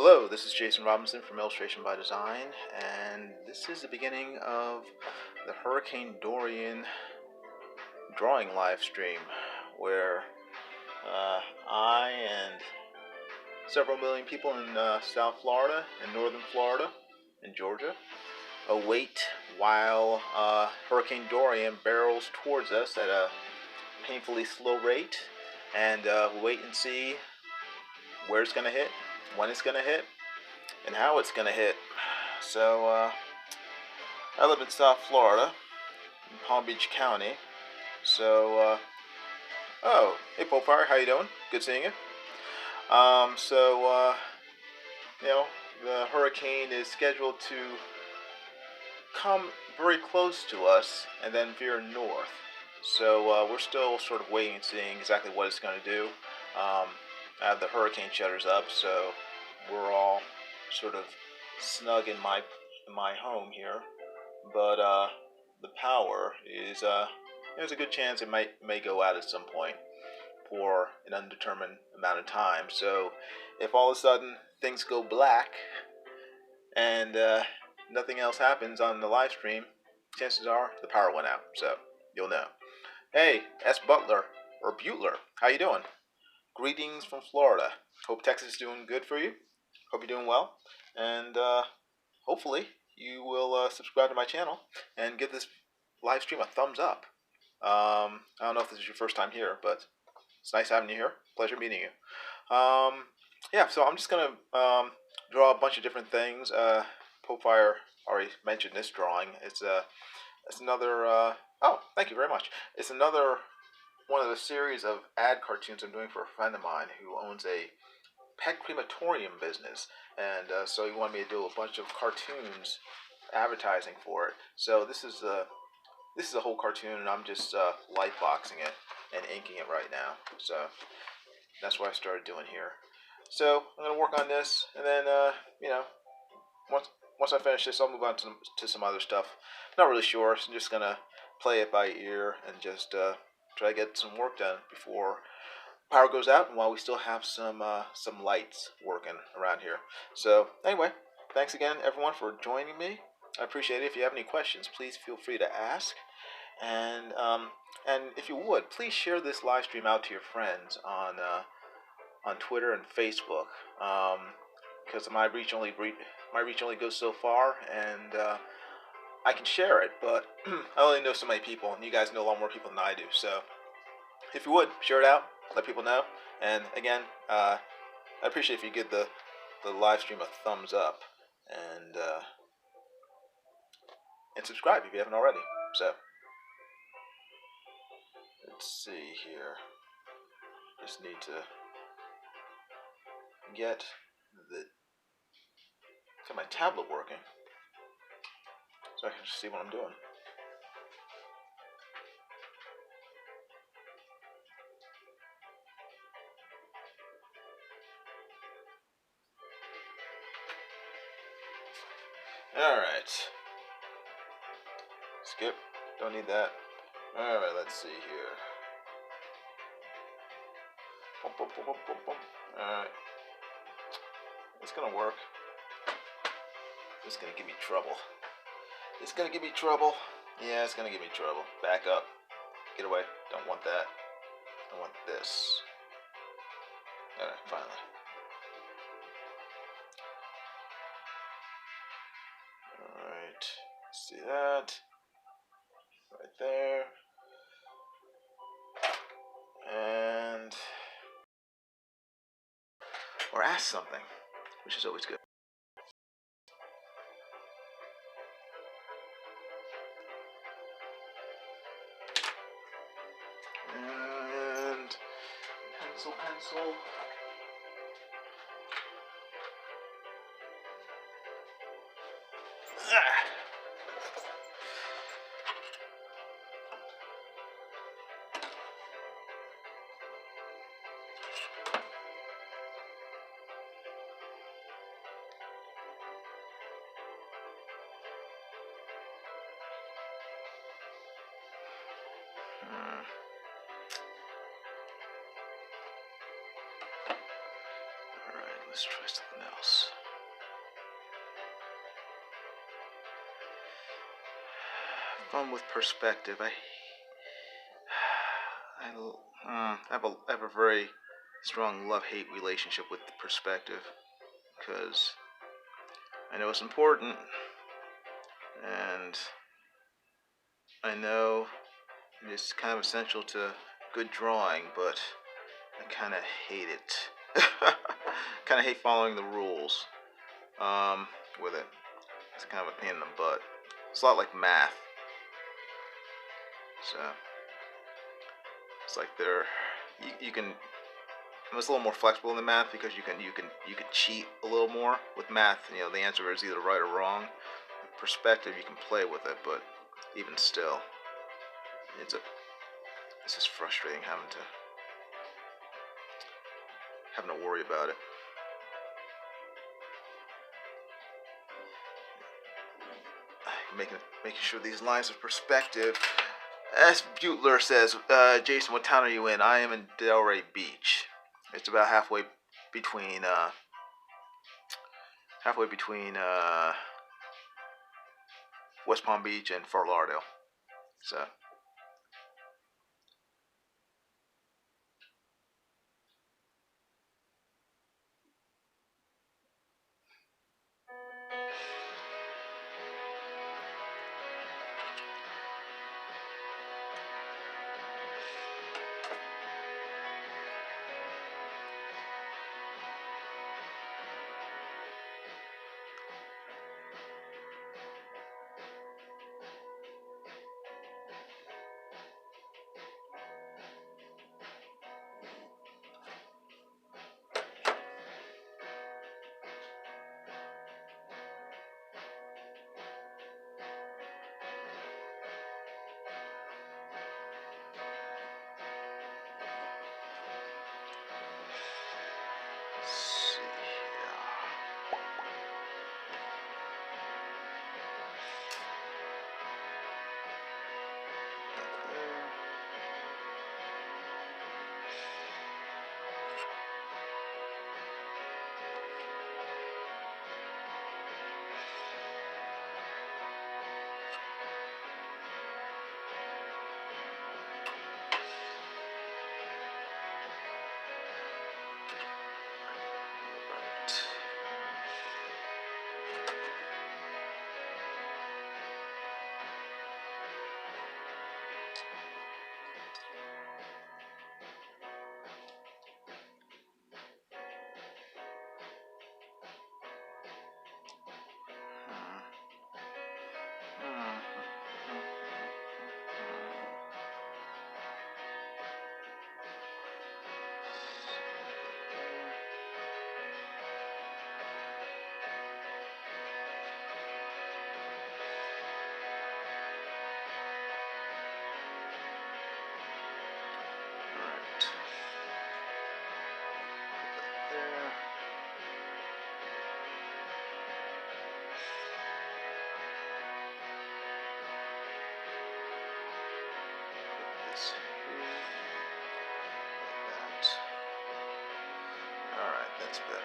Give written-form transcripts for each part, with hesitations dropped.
Hello, this is Jason Robinson from Illustration by Design, and this is the beginning of the Hurricane Dorian drawing live stream, where I and several million people in South Florida and Northern Florida and Georgia await while Hurricane Dorian barrels towards us at a painfully slow rate, and wait and see where it's going to hit, when it's going to hit, and how it's going to hit. So, I live in South Florida, in Palm Beach County. So, oh, hey Popefire, how you doing? Good seeing you. The hurricane is scheduled to come very close to us and then veer north. So, we're still sort of waiting and seeing exactly what it's going to do. I have the hurricane shutters up, so we're all sort of snug in my home here, but the power is there's a good chance it may go out at some point for an undetermined amount of time. So if all of a sudden things go black and nothing else happens on the live stream, chances are the power went out. So you'll know. Hey, S. Butler or Butler, how you doing? Greetings from Florida. Hope Texas is doing good for you. Hope you're doing well, and hopefully you will subscribe to my channel and give this live stream a thumbs up. I don't know if this is your first time here, but it's nice having you here. Pleasure meeting you. Yeah, so I'm just gonna draw a bunch of different things. Popefire already mentioned this drawing. It's another. Oh, thank you very much. It's another one of the series of ad cartoons I'm doing for a friend of mine who owns a pet crematorium business, and so he wanted me to do a bunch of cartoons advertising for it. So this is a whole cartoon, and I'm just light boxing it and inking it right now. So that's what I started doing here. So I'm gonna work on this, and then once I finish this, I'll move on to some other stuff. Not really sure. So I'm just gonna play it by ear and just try to get some work done before power goes out, and while we still have some lights working around here. So anyway, thanks again everyone for joining me. I appreciate it. If you have any questions, please feel free to ask, and if you would, please share this live stream out to your friends on Twitter and Facebook, because my reach only goes so far, and I can share it, but I only know so many people, and you guys know a lot more people than I do. So if you would, share it out, let people know. And again, I appreciate if you give the live stream a thumbs up, and subscribe if you haven't already. So let's see here. Just need to get my tablet working so I can just see what I'm doing. Alright. Skip. Don't need that. Alright, let's see here. Alright. It's gonna work. It's gonna give me trouble. It's gonna give me trouble. Yeah, it's gonna give me trouble. Back up. Get away. Don't want that. I want this. Alright, finally. Alright. See that? Right there. And or ask something, which is always good. And pencil. Alright, Let's try something else. Fun with perspective. I have a very strong love-hate relationship with perspective, because I know it's important, and I know it's kind of essential to good drawing, but I kind of hate it. Kind of hate following the rules with it. It's kind of a pain in the butt. It's a lot like math. So it's like you can. It's a little more flexible in the math, because you can cheat a little more with math. You know, the answer is either right or wrong. With perspective, you can play with it, but even still, it's just frustrating having to worry about it. Making sure these lines of perspective. As Staedtler says, Jason, what town are you in? I am in Delray Beach. It's about halfway between West Palm Beach and Fort Lauderdale. So. That's better.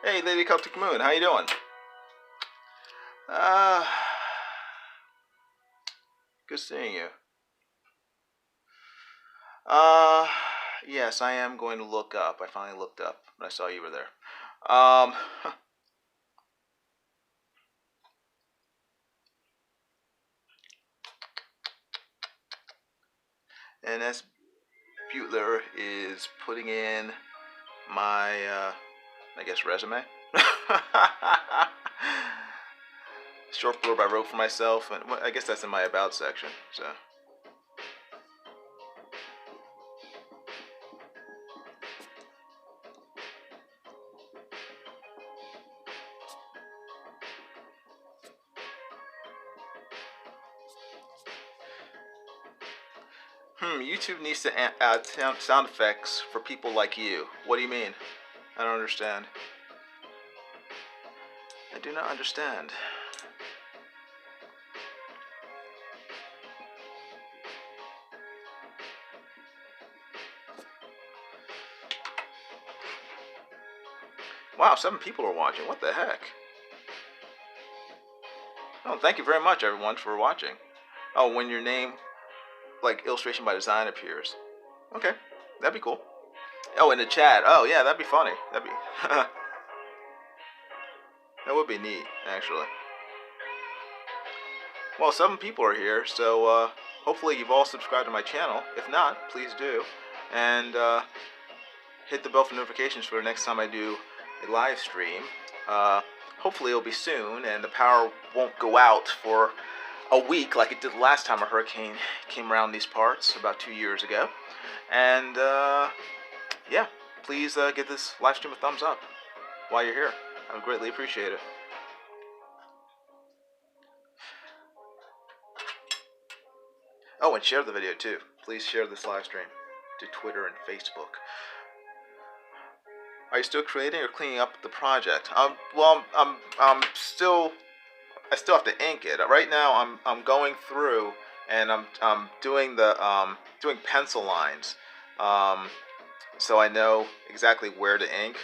Hey, Lady Celtic Moon, how you doing? Uh, good seeing you. Yes, I am going to look up. I finally looked up when I saw you were there. And as Butler is putting in my, I guess, resume. Short blurb I wrote for myself, and I guess that's in my about section. So. YouTube needs to add sound effects for people like you. What do you mean? I don't understand. I do not understand. Wow, 7 people are watching. What the heck? Oh, thank you very much, everyone, for watching. Oh, when your name, like, illustration by design appears. Okay, that'd be cool. Oh, in the chat. Oh, yeah, that'd be funny. That'd be... that would be neat, actually. Well, 7 people are here, so hopefully you've all subscribed to my channel. If not, please do. And hit the bell for notifications for the next time I do a live stream. Hopefully it'll be soon, and the power won't go out for a week like it did the last time a hurricane came around these parts about 2 years ago. And yeah, please give this live stream a thumbs up while you're here. I would greatly appreciate it. Oh, and share the video too. Please share this live stream to Twitter and Facebook. Are you still creating or cleaning up the project? Well, I'm still. I still have to ink it. Right now, I'm going through and I'm doing the doing pencil lines, so I know exactly where to ink.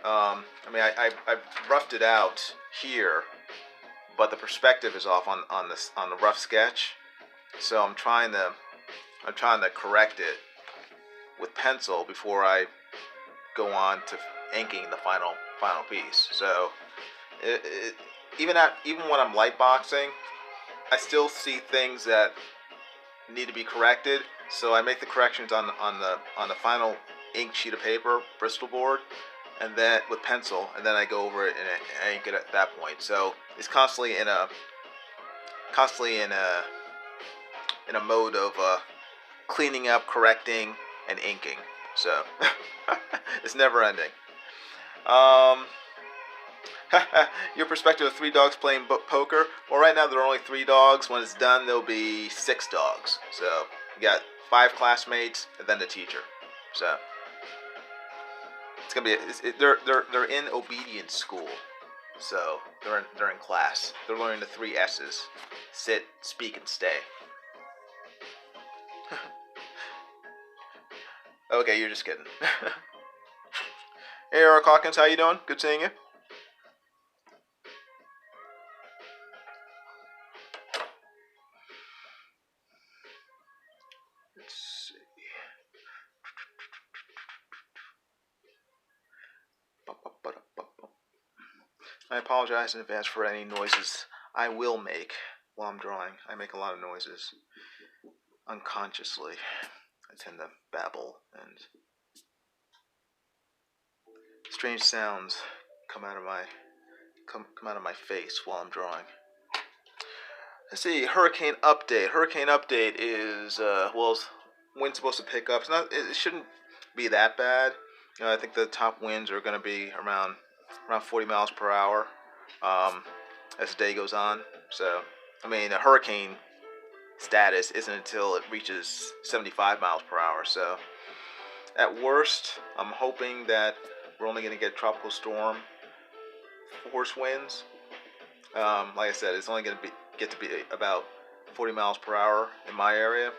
I mean, I've roughed it out here, but the perspective is off on the rough sketch. So I'm trying to correct it with pencil before I go on to inking the final piece. So even when I'm light boxing, I still see things that need to be corrected. So I make the corrections on the final ink sheet of paper, Bristol board, and then with pencil, and then I go over it and ink it at that point. So it's constantly in a mode of cleaning up, correcting, and inking. So it's never ending. Your perspective of 3 dogs playing poker. Well, right now there are only 3 dogs. When it's done, there'll be 6 dogs. So you got 5 classmates and then the teacher. So it's gonna be. They're in obedience school. So they're in class. They're learning the 3 S's: sit, speak, and stay. Okay, you're just kidding. Hey, Eric Hawkins, how you doing? Good seeing you. Let's see. I apologize in advance for any noises I will make while I'm drawing. I make a lot of noises unconsciously. I tend to babble, and strange sounds come out of my face while I'm drawing. Let's see, hurricane update. Hurricane update is wind's supposed to pick up. It shouldn't be that bad. I think the top winds are going to be around 40 miles per hour as the day goes on. So, I mean, a hurricane status isn't until it reaches 75 miles per hour. So, at worst, I'm hoping that we're only going to get tropical storm force winds. Like I said, it's only going to get to be about 40 miles per hour in my area.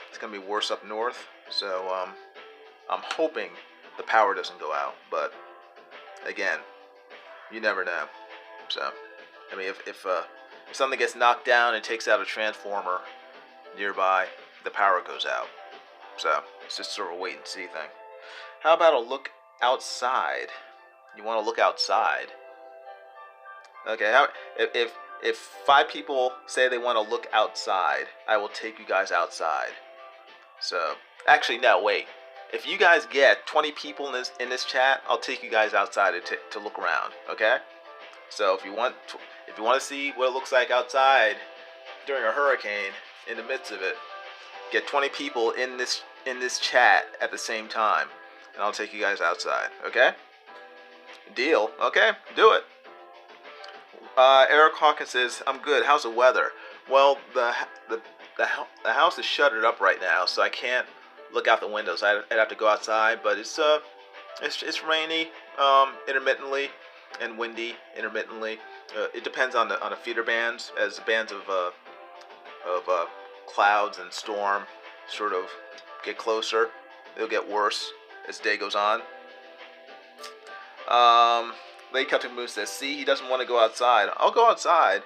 It's going to be worse up north. So, I'm hoping the power doesn't go out, but again, you never know. So, I mean, if something gets knocked down and takes out a transformer nearby, the power goes out. So it's just sort of a wait and see thing. How about a look outside? You want to look outside? Okay. If 5 people say they want to look outside, I will take you guys outside. So actually, no, wait. If you guys get 20 people in this chat, I'll take you guys outside to look around. Okay. So if you want to see what it looks like outside during a hurricane, in the midst of it, get 20 people in this chat at the same time, and I'll take you guys outside. Okay? Deal. Okay, do it. Eric Hawkins says, "I'm good. How's the weather?" Well, the house is shuttered up right now, so I can't look out the windows. I'd have to go outside, but it's rainy, intermittently, and windy intermittently. It depends on the feeder bands. As the bands of clouds and storm sort of get closer, it'll get worse as the day goes on. Lady Celtic Moon says, "See, he doesn't want to go outside." I'll go outside,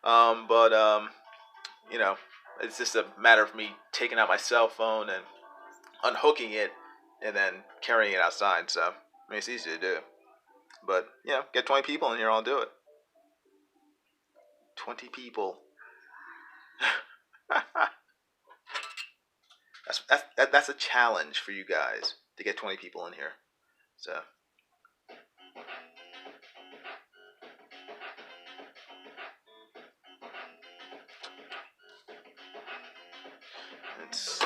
but you know, it's just a matter of me taking out my cell phone and unhooking it, and then carrying it outside. So, I mean, it's easy to do. But get 20 people in here, I'll do it. 20 people. That's a challenge for you guys to get 20 people in here. So. Let's see.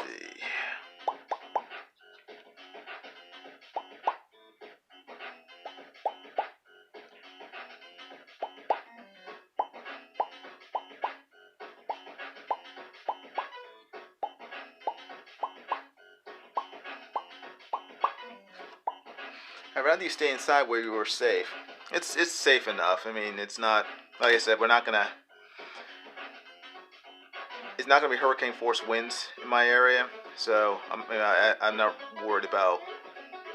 I'd rather you stay inside where you were safe. It's safe enough. I mean, it's not, like I said, it's not gonna be hurricane force winds in my area, so I'm not worried about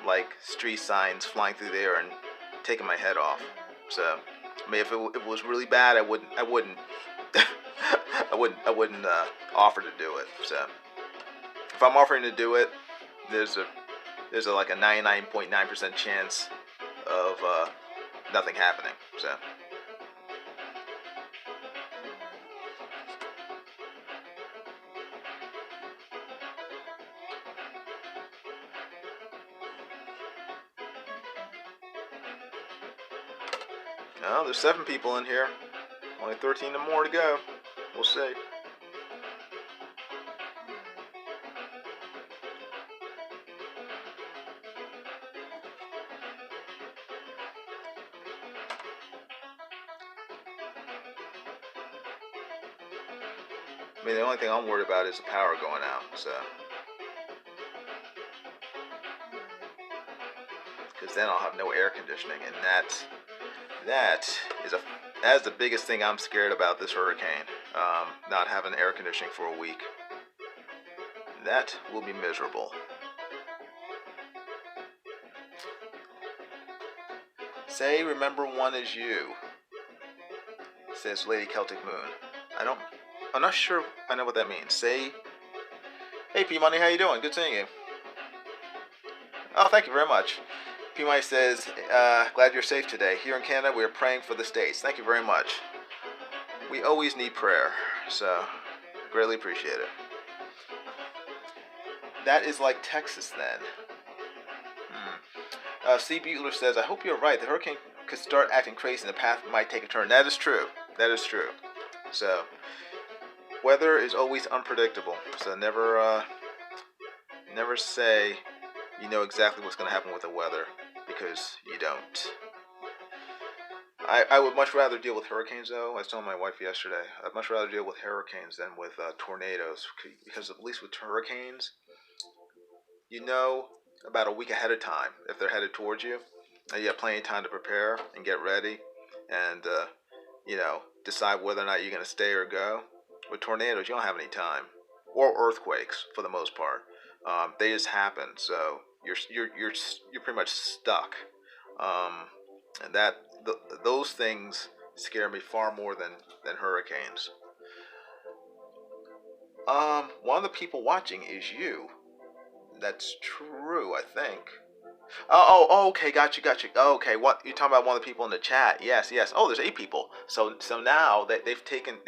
like street signs flying through there and taking my head off. So, I mean, if it was really bad, I wouldn't I wouldn't offer to do it. So, if I'm offering to do it, there's like a 99.9% chance of nothing happening. So. Well, there's 7 people in here. Only 13 more to go. We'll see. I mean, the only thing I'm worried about is the power going out, so. Because then I'll have no air conditioning, and that's the biggest thing I'm scared about this hurricane. Not having air conditioning for a week. That will be miserable. Say, remember one is you, says Lady Celtic Moon. I'm not sure I know what that means. Say, hey P-Money, how you doing? Good seeing you. Oh, thank you very much. P-Money says, glad you're safe today. Here in Canada, we are praying for the States. Thank you very much. We always need prayer, so greatly appreciate it. That is like Texas then. C. Butler says, I hope you're right. The hurricane could start acting crazy and the path might take a turn. That is true. That is true. So, weather is always unpredictable. So never say you know exactly what's going to happen with the weather, because you don't. I would much rather deal with hurricanes, though. I was telling my wife yesterday, I'd much rather deal with hurricanes than with tornadoes, because at least with hurricanes, you know about a week ahead of time if they're headed towards you, and you have plenty of time to prepare and get ready, and decide whether or not you're going to stay or go. With tornadoes, you don't have any time, or earthquakes for the most part. They just happen, so you're pretty much stuck And those things scare me far more than hurricanes. One of the people watching is you. That's true, I think. Okay, got you. Oh, okay, what you're talking about? One of the people in the chat? Yes, yes. Oh, there's 8 people. So now that they've taken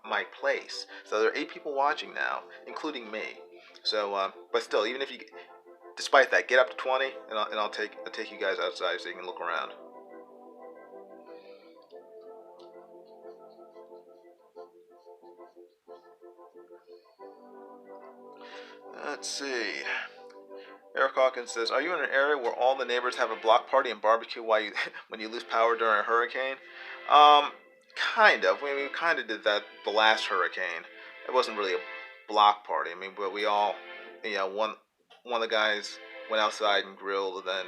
my place. So there are 8 people watching now, including me. So, but still, even if you, despite that, get up to 20, and I'll take you guys outside so you can look around. Let's see. Eric Hawkins says, "Are you in an area where all the neighbors have a block party and barbecue while you when you lose power during a hurricane?" Um, kind of. We kind of did that the last hurricane. It wasn't really a block party. I mean, but we all, one of the guys went outside and grilled, and then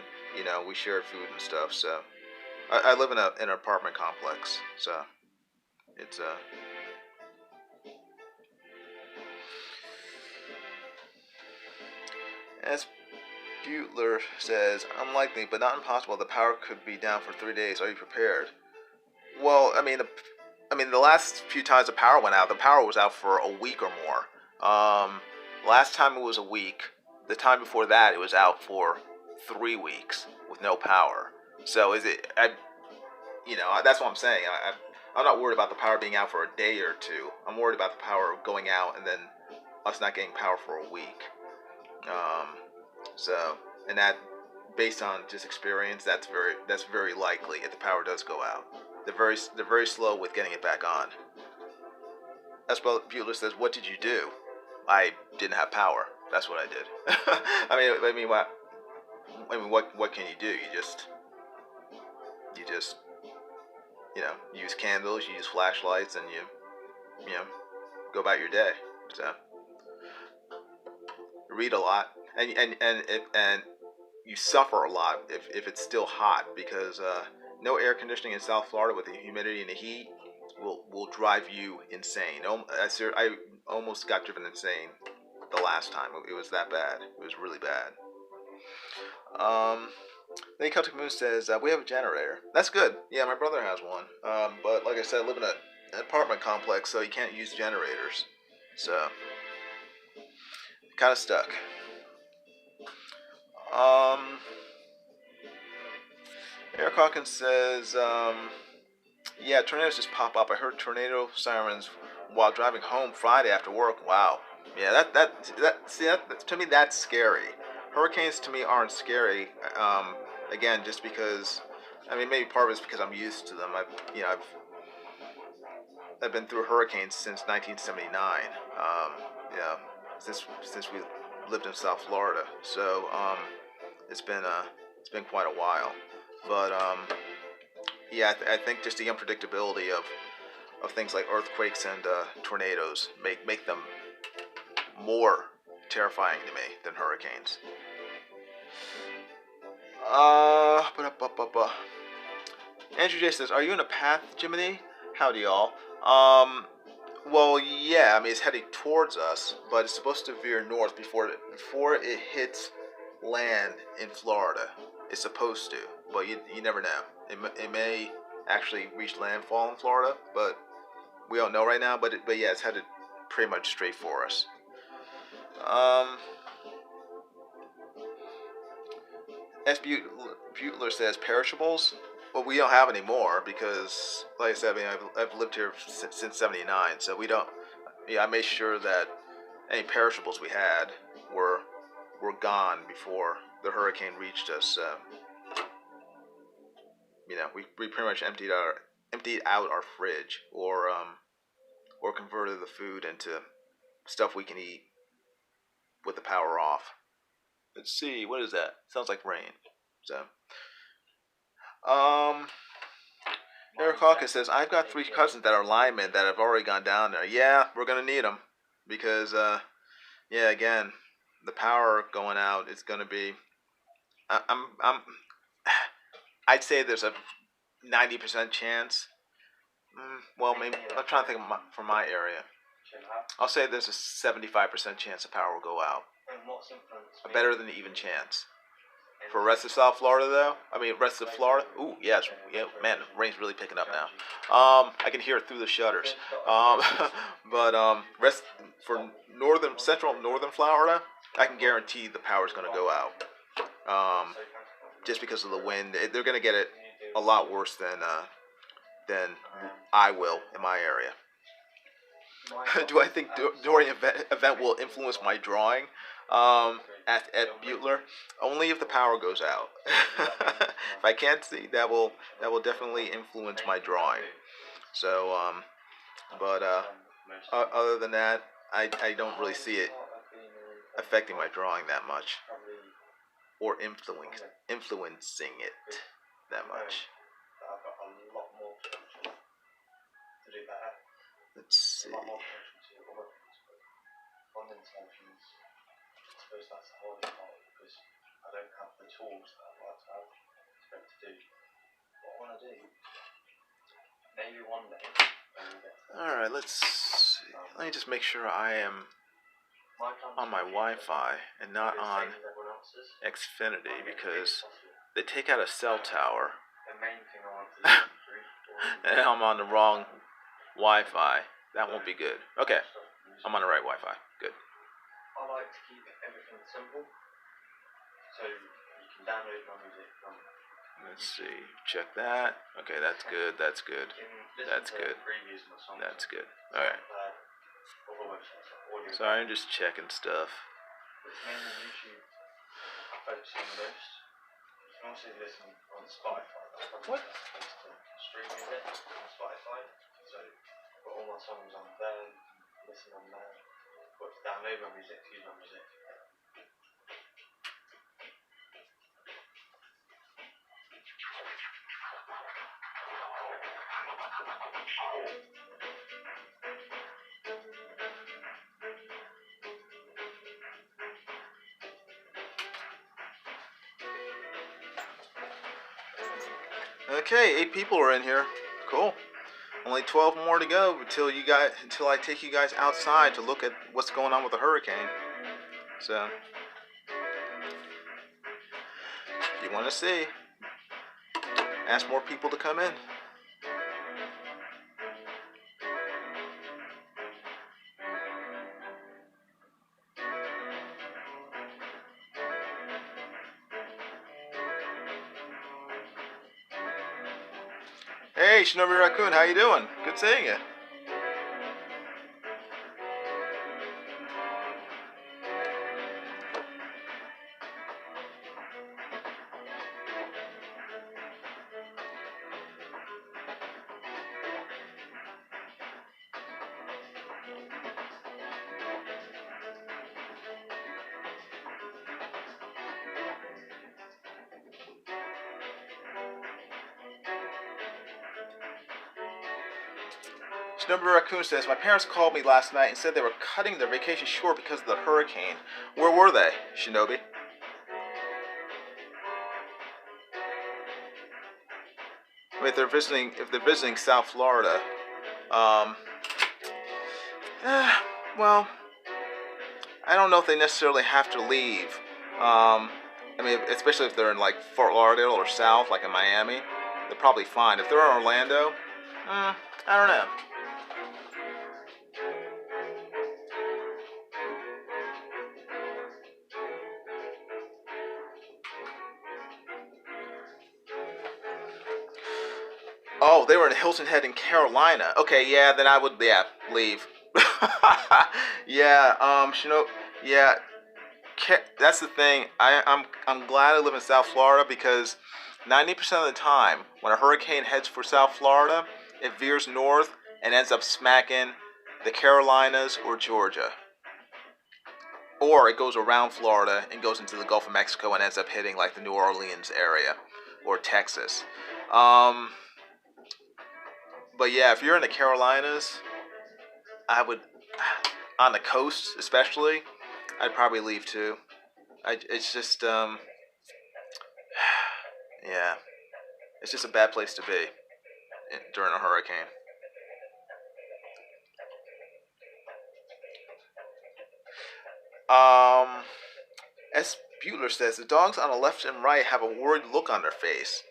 we shared food and stuff. So I live in an apartment complex, so it's as Butler says, unlikely but not impossible. The power could be down for 3 days. Are you prepared? Well, the last few times the power went out, the power was out for a week or more. Last time it was a week. The time before that, it was out for 3 weeks with no power. So that's what I'm saying. I'm not worried about the power being out for a day or two. I'm worried about the power going out and then us not getting power for a week. So, and that, based on just experience, that's very likely if the power does go out. They're very slow with getting it back on. That's what Bueller says. What did you do? I didn't have power. That's what I did. What can you do? You just use candles, you use flashlights, and you go about your day. So read a lot, and you suffer a lot if it's still hot, because no air conditioning in South Florida with the humidity and the heat will drive you insane. I almost got driven insane the last time. It was that bad. It was really bad. Then Celtic Moon says, we have a generator. That's good. Yeah, my brother has one. But like I said, I live in an apartment complex, so you can't use generators. So, kind of stuck. Eric Hawkins says, yeah, tornadoes just pop up. I heard tornado sirens while driving home Friday after work. Wow. Yeah, that to me, that's scary. Hurricanes to me aren't scary. Again, just because, maybe part of it's because I'm used to them. I've been through hurricanes since 1979. Yeah, since we lived in South Florida. So it's been quite a while. But yeah, I think just the unpredictability of things like earthquakes and tornadoes make them more terrifying to me than hurricanes. Andrew J says, "Are you in a path, Jiminy?" Howdy, y'all. Well, yeah. It's heading towards us, but it's supposed to veer north before it hits land in Florida. It's supposed to, but you never know. It may actually reach landfall in Florida, but we don't know right now. But yeah, it's headed pretty much straight for us. S. Butler says, perishables. Well, we don't have any more because, like I said, I've lived here since '79, so we don't. Yeah, I made sure that any perishables we had were gone before the hurricane reached us. We pretty much emptied out our fridge, or converted the food into stuff we can eat with the power off. Let's see, what is that? Sounds like rain. So, Eric Hawkins says, I've got 3 cousins that are linemen that have already gone down there. Yeah, we're gonna need them because, yeah, again, the power going out is gonna be. I'd say there's a 90% chance. Well, maybe I'm trying to think for my area. I'll say there's a 75% chance the power will go out. Better than an even chance. For rest of South Florida, though, I mean, rest of Florida. Ooh, yes, yeah, man, the rain's really picking up now. I can hear it through the shutters. Um, but rest for central northern Florida, I can guarantee the power's gonna go out. Just because of the wind, they're gonna get it a lot worse than I will in my area. Do I think Dorian event will influence my drawing at Butler? Only if the power goes out. If I can't see, that will definitely influence my drawing. So, but other than that, I don't really see it affecting my drawing that much or influencing it that much. Let's see. Alright, let's see. Let me just make sure I am on my Wi-Fi and not on Xfinity because they take out a cell tower and I'm on the wrong Wi-Fi. That won't be good. Okay, I'm on the right Wi-Fi. Good. Let's see. Check that. Okay, that's good. That's good. That's good. That's good. Alright. Sorry, I'm just checking stuff. What? Okay, 8 people are in here. Cool. Only 12 more to go until I take you guys outside to look at what's going on with the hurricane. So, if you want to see, ask more people to come in. Hey, Shinobi Raccoon, how you doing? Good seeing you. Shinobi Raccoon says, my parents called me last night and said they were cutting their vacation short because of the hurricane. Where were they, Shinobi? I mean, if they're visiting South Florida, well, I don't know if they necessarily have to leave. I mean, especially if they're in like Fort Lauderdale or South, like in Miami, they're probably fine. If they're in Orlando, I don't know. Oh, they were in Hilton Head in Carolina. Okay, yeah, then I would, leave. Yeah, yeah, that's the thing. I'm glad I live in South Florida because 90% of the time, when a hurricane heads for South Florida, it veers north and ends up smacking the Carolinas or Georgia. Or it goes around Florida and goes into the Gulf of Mexico and ends up hitting like the New Orleans area or Texas. But yeah, if you're in the Carolinas, I would, on the coast especially, I'd probably leave too. It's just, yeah, it's just a bad place to be during a hurricane. Um, Butler says the dogs on the left and right have a worried look on their face.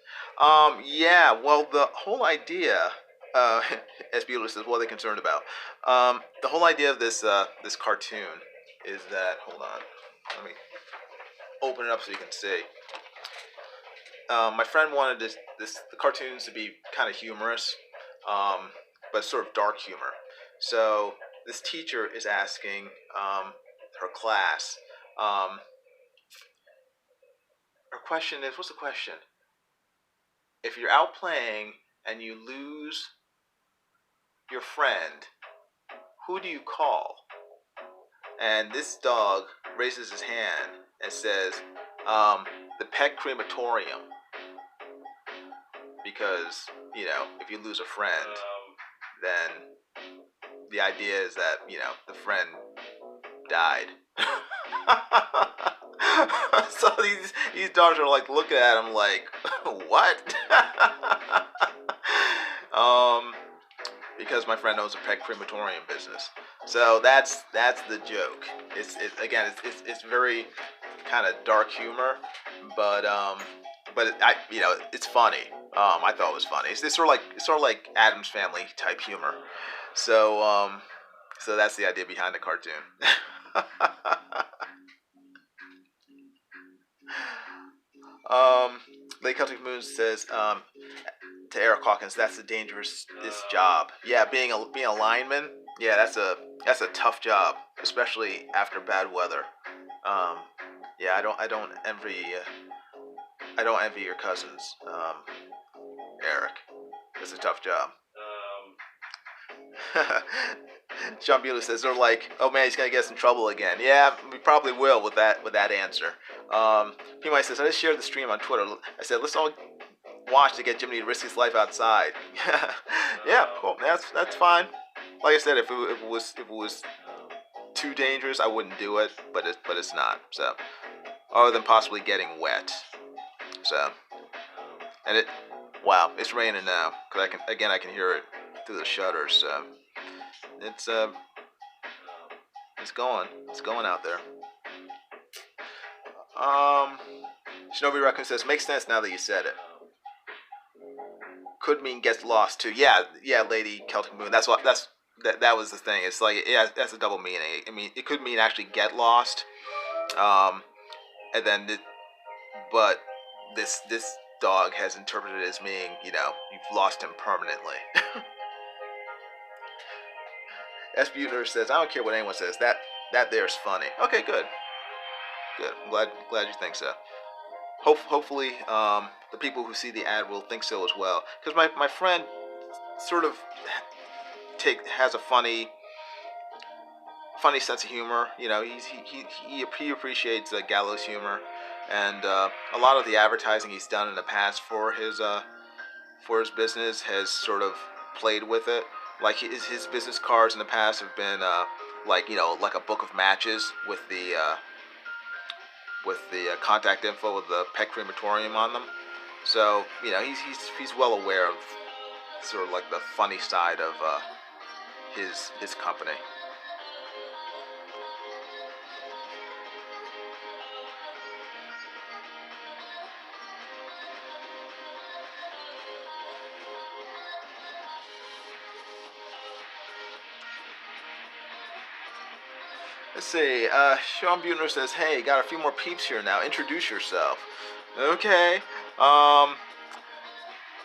Yeah, well, the whole idea, uh, as Butler says, what are they concerned about? The whole idea of this cartoon is that, hold on, let me open it up so you can see. My friend wanted the cartoons to be kind of humorous, but sort of dark humor. So this teacher is asking her class. Um, her question is, what's the question? If you're out playing and you lose your friend, who do you call? And this dog raises his hand and says, the pet crematorium. Because, if you lose a friend, then the idea is that, the friend died. So these dogs are like looking at him like, what? Because my friend owns a pet crematorium business. So that's the joke. It's very kind of dark humor, but it's funny. I thought it was funny. It's sort of like Addams Family type humor. So so that's the idea behind the cartoon. Lake Celtic Moon says to Eric Hawkins, that's a dangerous job. Yeah, being a lineman. Yeah, that's a tough job, especially after bad weather. Um, yeah, I don't envy your cousins, Eric. It's a tough job. Sean Bueller says they're like, oh man, he's gonna get us in trouble again. Yeah, we probably will with that answer. P. Mike says I just shared the stream on Twitter. I said let's all watch to get Jimmy to risk his life outside. Yeah, cool. That's fine. Like I said, if it was too dangerous, I wouldn't do it. But it's not. So, other than possibly getting wet. So, and wow, it's raining now. Cause I can hear it through the shutters. So, it's going out there. Shinobi Raccoon says makes sense now that you said it. Could mean gets lost too. Yeah, Lady Celtic Moon. That was the thing. It's like that's a double meaning. I mean, it could mean actually get lost. And then but this dog has interpreted it as meaning, you've lost him permanently. S. Buter says, I don't care what anyone says. That there's funny. Okay, good. I'm glad you think so. Hopefully, the people who see the ad will think so as well. Because my friend sort of has a funny sense of humor. He appreciates gallows humor, and a lot of the advertising he's done in the past for his business has sort of played with it. Like his business cards in the past have been like a book of matches with the contact info with the pet crematorium on them. So he's well aware of sort of like the funny side of his company. Let's see. Sean Buettner says, "Hey, got a few more peeps here now. Introduce yourself." Okay. I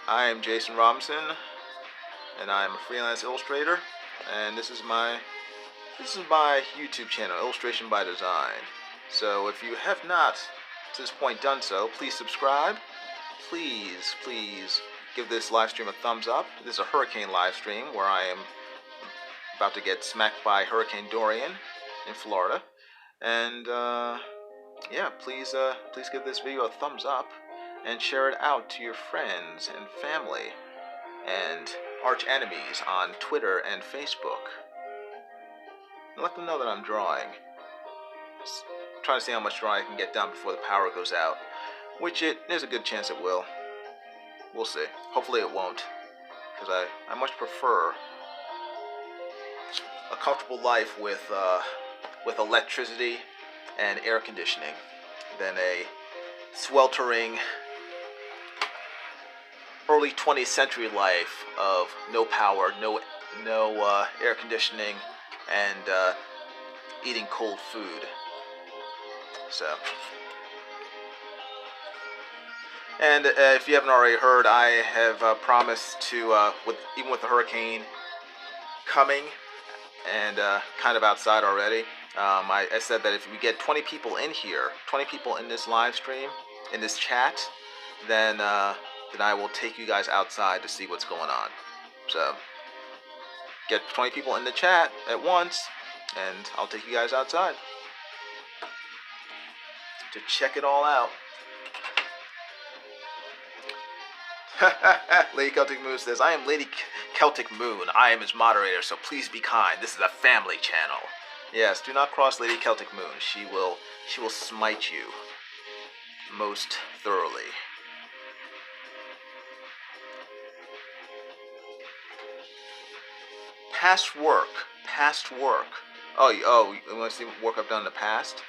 am Jason Robinson, and I am a freelance illustrator. And this is my YouTube channel, Illustration by Design. So if you have not to this point done so, please subscribe. Please give this live stream a thumbs up. This is a hurricane live stream where I am about to get smacked by Hurricane Dorian in Florida, and please give this video a thumbs up and share it out to your friends and family and arch enemies on Twitter and Facebook. And let them know that I'm drawing. Just trying to see how much drawing I can get done before the power goes out, which there's a good chance it will. We'll see. Hopefully it won't, because I much prefer a comfortable life with electricity and air conditioning than a sweltering early 20th century life of no power, no air conditioning, and eating cold food. So, and if you haven't already heard, I have promised to, even with the hurricane coming and kind of outside already, I said that if we get 20 people in here, 20 people in this live stream, in this chat, then I will take you guys outside to see what's going on. So, get 20 people in the chat at once, and I'll take you guys outside to check it all out. Lady Celtic Moon says, I am Lady Celtic Moon. I am his moderator, so please be kind. This is a family channel. Yes, do not cross Lady Celtic Moon. She will smite you most thoroughly. Past work. Oh, you want to see work I've done in the past?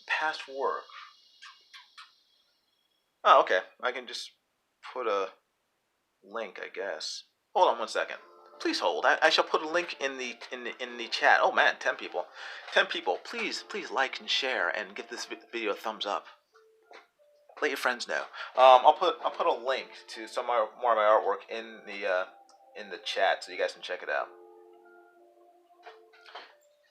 Past work. Oh, okay. I can just put a link, I guess. Hold on one second. Please hold. I shall put a link in the chat. Oh man, 10 people. 10 people. Please like and share and give this video a thumbs up. Let your friends know. I'll put a link to some more of my artwork in the chat so you guys can check it out.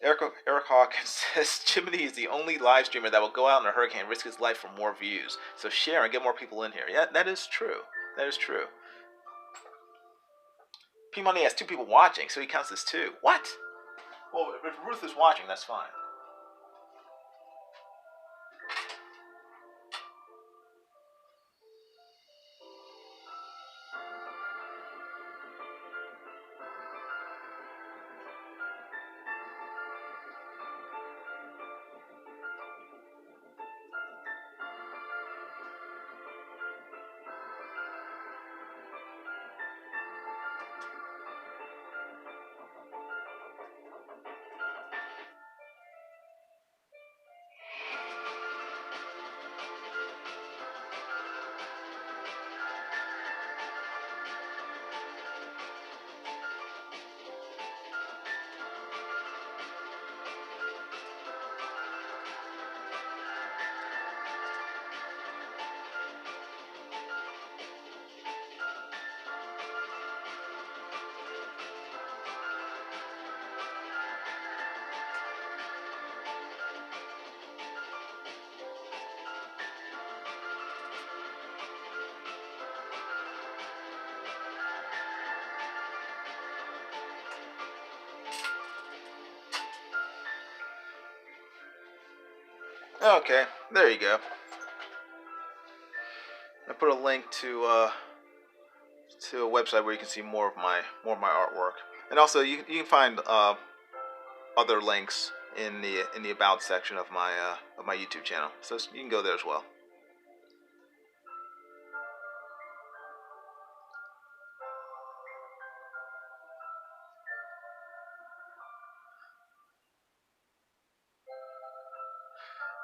Eric Hawkins says, Jiminy is the only live streamer that will go out in a hurricane and risk his life for more views. So share and get more people in here. Yeah, that is true. That is true. P-Money has 2 people watching, so he counts as 2. What? Well, if Ruth is watching, that's fine. Okay, there you go. I put a link to a website where you can see more of my artwork, and also you can find other links in the about section of my YouTube channel, so you can go there as well.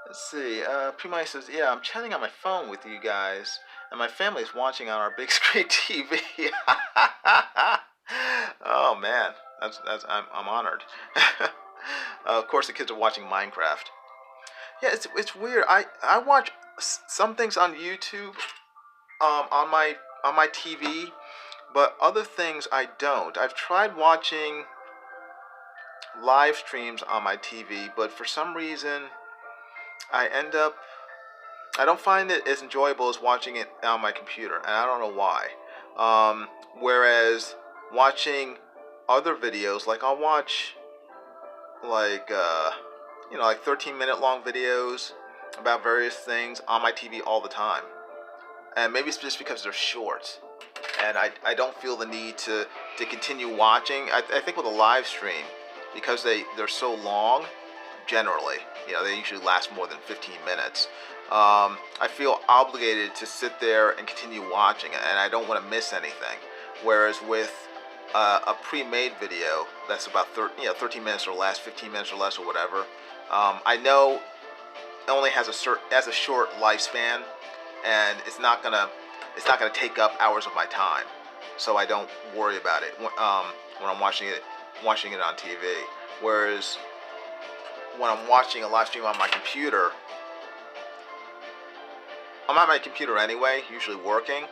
Let's see. P-Mike says, yeah, I'm chatting on my phone with you guys, and my family is watching on our big screen TV. Oh man, I'm honored. Of course, the kids are watching Minecraft. Yeah, it's weird. I watch some things on YouTube, on my TV, but other things I don't. I've tried watching live streams on my TV, but for some reason, I don't find it as enjoyable as watching it on my computer, and I don't know why. Whereas watching other videos, like I'll watch like 13-minute long videos about various things on my TV all the time. And maybe it's just because they're short, and I don't feel the need to continue watching. I think with a live stream, because they're so long, generally, they usually last more than 15 minutes. I feel obligated to sit there and continue watching it, and I don't want to miss anything. Whereas with a pre-made video that's about 13 minutes or less, 15 minutes or less or whatever, I know it only has a short lifespan, and it's not gonna take up hours of my time, so I don't worry about it when I'm watching it on TV. Whereas when I'm watching a live stream on my computer, I'm at my computer anyway, usually working,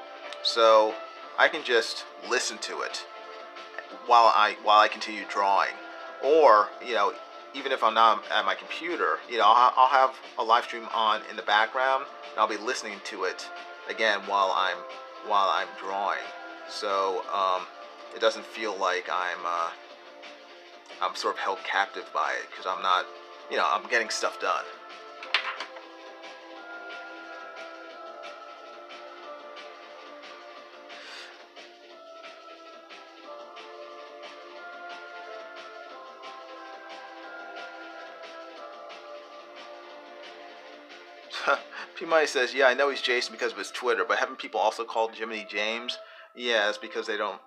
so I can just listen to it while I continue drawing, or even if I'm not at my computer, I'll have a live stream on in the background, and I'll be listening to it again while I'm drawing. So it doesn't feel like I'm sort of held captive by it, because I'm not, I'm getting stuff done. P Money says, yeah, I know he's Jason because of his Twitter, but haven't people also called Jiminy James? Yeah, it's because they don't.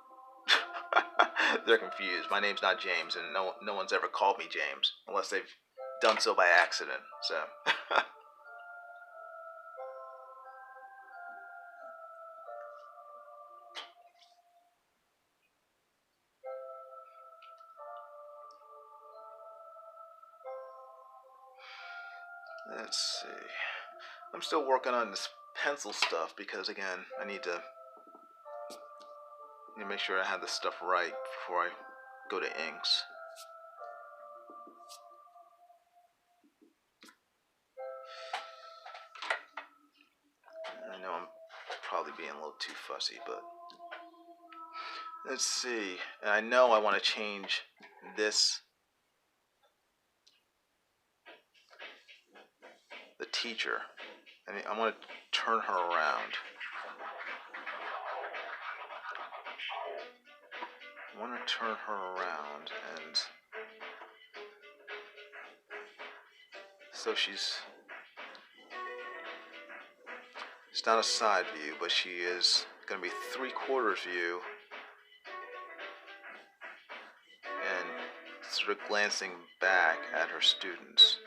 They're confused. My name's not James, and no one's ever called me James unless they've done so by accident. So. Let's see. I'm still working on this pencil stuff because, again, I need to make sure I have this stuff right before I go to inks. I know I'm probably being a little too fussy, but let's see. And I know I want to change this, the teacher. I want to turn her around. I want to turn her around, and so it's not a side view, but she is going to be 3/4 view, and sort of glancing back at her students.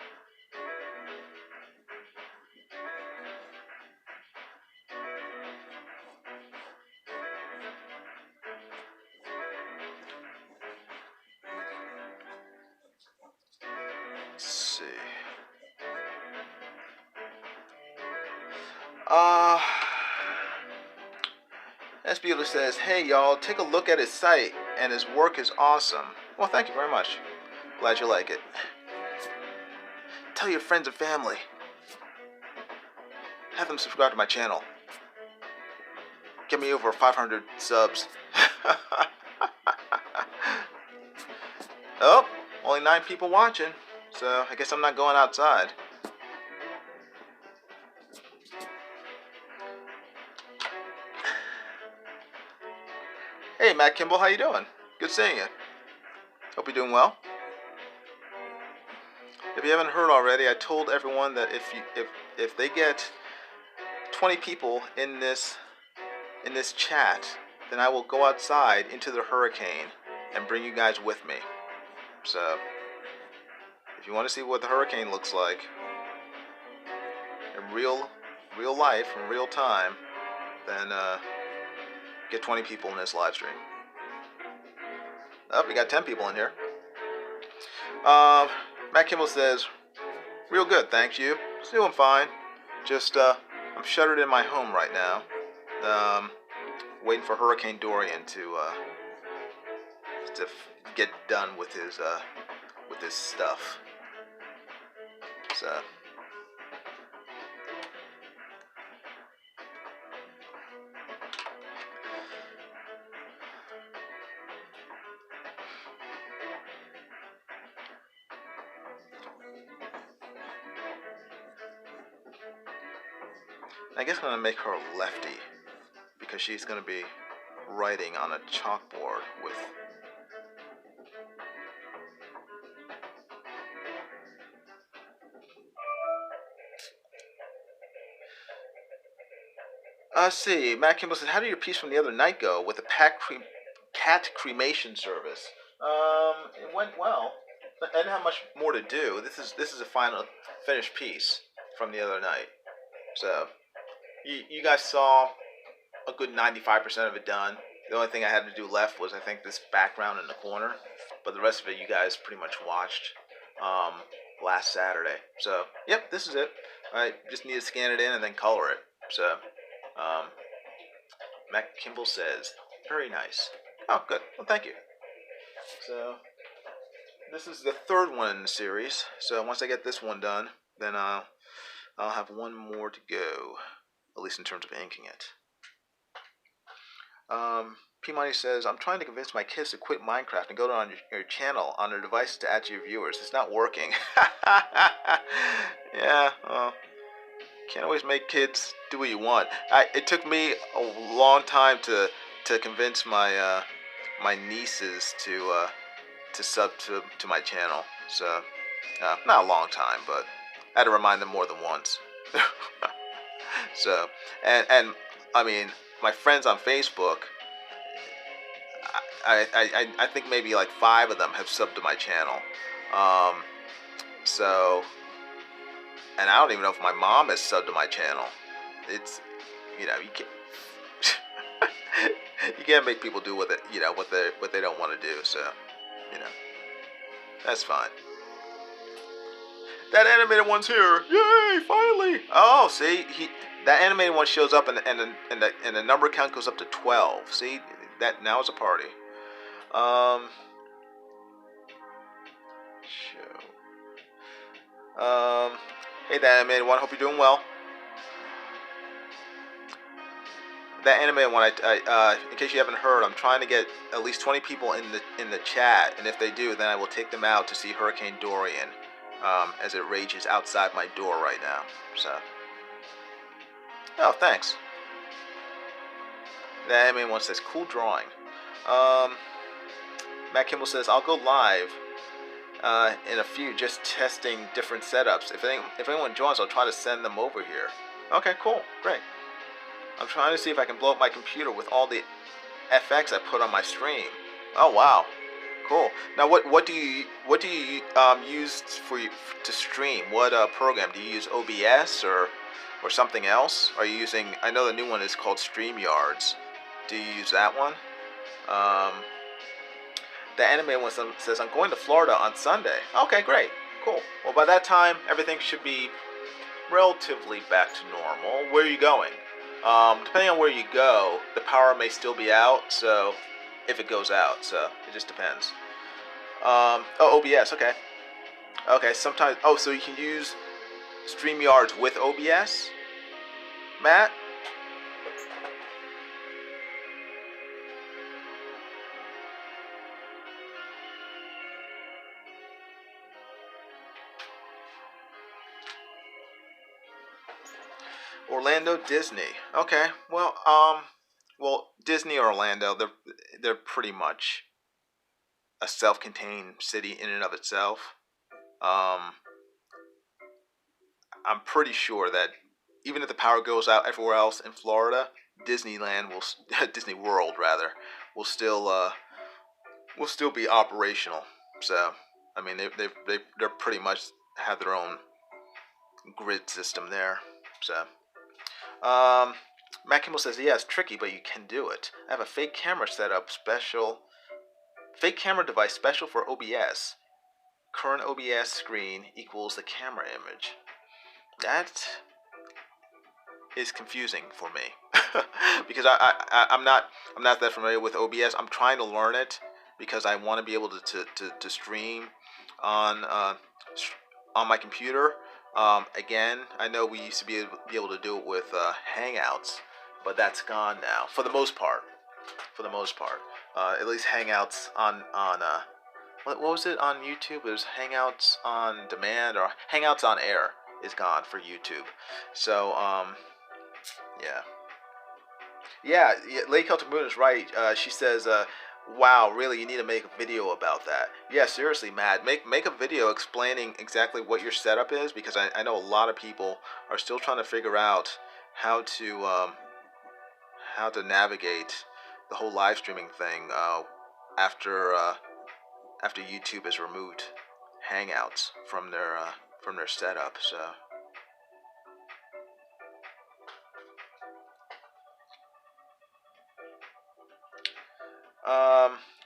Let's see. SBL says, hey y'all, take a look at his site, and his work is awesome. Well, thank you very much. Glad you like it. Tell your friends and family. Have them subscribe to my channel. Get me over 500 subs. Oh, only 9 people watching, so I guess I'm not going outside. Hey, Matt Kimball, how you doing? Good seeing you. Hope you're doing well. If you haven't heard already, I told everyone that if they get 20 people in this chat, then I will go outside into the hurricane and bring you guys with me. So, if you want to see what the hurricane looks like in real life, in real time, then get 20 people in this live stream. Oh, we got 10 people in here. Matt Kimball says, real good, thank you. Doing fine. Just, I'm shuttered in my home right now. Waiting for Hurricane Dorian to get done with his stuff. So. I guess I'm going to make her a lefty, because she's going to be writing on a chalkboard with... See, Matt Kimball says, how did your piece from the other night go with the cat cremation service? It went well. I didn't have much more to do. This is a final finished piece from the other night. So you guys saw a good 95% of it done. The only thing I had to do left was I think this background in the corner, but the rest of it you guys pretty much watched um, last Saturday. So yep, this is it. I just need to scan it in and then color it. So um, Matt Kimball says very nice. Oh, good. Well, thank you. So this is the third one in the series. So once I get this one done, then I'll have one more to go, at least in terms of inking it. P Money says, I'm trying to convince my kids to quit Minecraft and go on your channel on their devices to add to your viewers. It's not working. Yeah, well, can't always make kids do what you want. It took me a long time to convince my my nieces to sub to my channel. So not a long time, but I had to remind them more than once. So and I mean, my friends on Facebook, I think maybe like 5 of them have subbed to my channel. So, and I don't even know if my mom has subbed to my channel. It's, you know, you can't you can't make people do what they don't want to do. So, you know, that's fine. That animated one's here! Yay! Finally! Oh, see, that animated one shows up, and the number count goes up to 12. See, that now is a party. Show. Hey, that animated one. Hope you're doing well. That animated one, in case you haven't heard, I'm trying to get at least 20 people in the chat, and if they do, then I will take them out to see Hurricane Dorian, as it rages outside my door right now. So, oh, thanks. That animated one says, cool drawing. Matt Kimball says, I'll go live in a few, just testing different setups. If anyone joins, I'll try to send them over here. Okay, cool, great. I'm trying to see if I can blow up my computer with all the FX I put on my stream. Oh wow, cool. Now what do you use to stream? What program do you use? OBS or something else? Are you using? I know the new one is called StreamYards. Do you use that one? The anime one says I'm going to Florida on Sunday. Okay, great, cool. Well, by that time everything should be relatively back to normal. Where are you going? Depending on where you go, the power may still be out, so if it goes out, so it just depends. Oh, OBS, okay. Okay, sometimes, oh, so you can use StreamYards with OBS? Matt? Orlando, Disney. Okay, well, Disney or Orlando, they're pretty much a self-contained city in and of itself. I'm pretty sure that even if the power goes out everywhere else in Florida, Disneyland will Disney World rather will still be operational. So I mean they're pretty much have their own grid system there. So Matt Kimball says, yeah, it's tricky, but you can do it. I have a fake camera device special for OBS. Current OBS screen equals the camera image. That is confusing for me because I'm not that familiar with OBS. I'm trying to learn it because I want to be able to stream on my computer. Again, I know we used to be able to do it with Hangouts, but that's gone now for the most part. At least Hangouts on what was it on YouTube? There's Hangouts on Demand or Hangouts on Air is gone for YouTube. So yeah. Lady Celtic Moon is right. She says, "Wow, really? You need to make a video about that." Yeah, seriously, Matt, make a video explaining exactly what your setup is because I know a lot of people are still trying to figure out how to navigate the whole live streaming thing after YouTube is removed hangouts from their setup. So.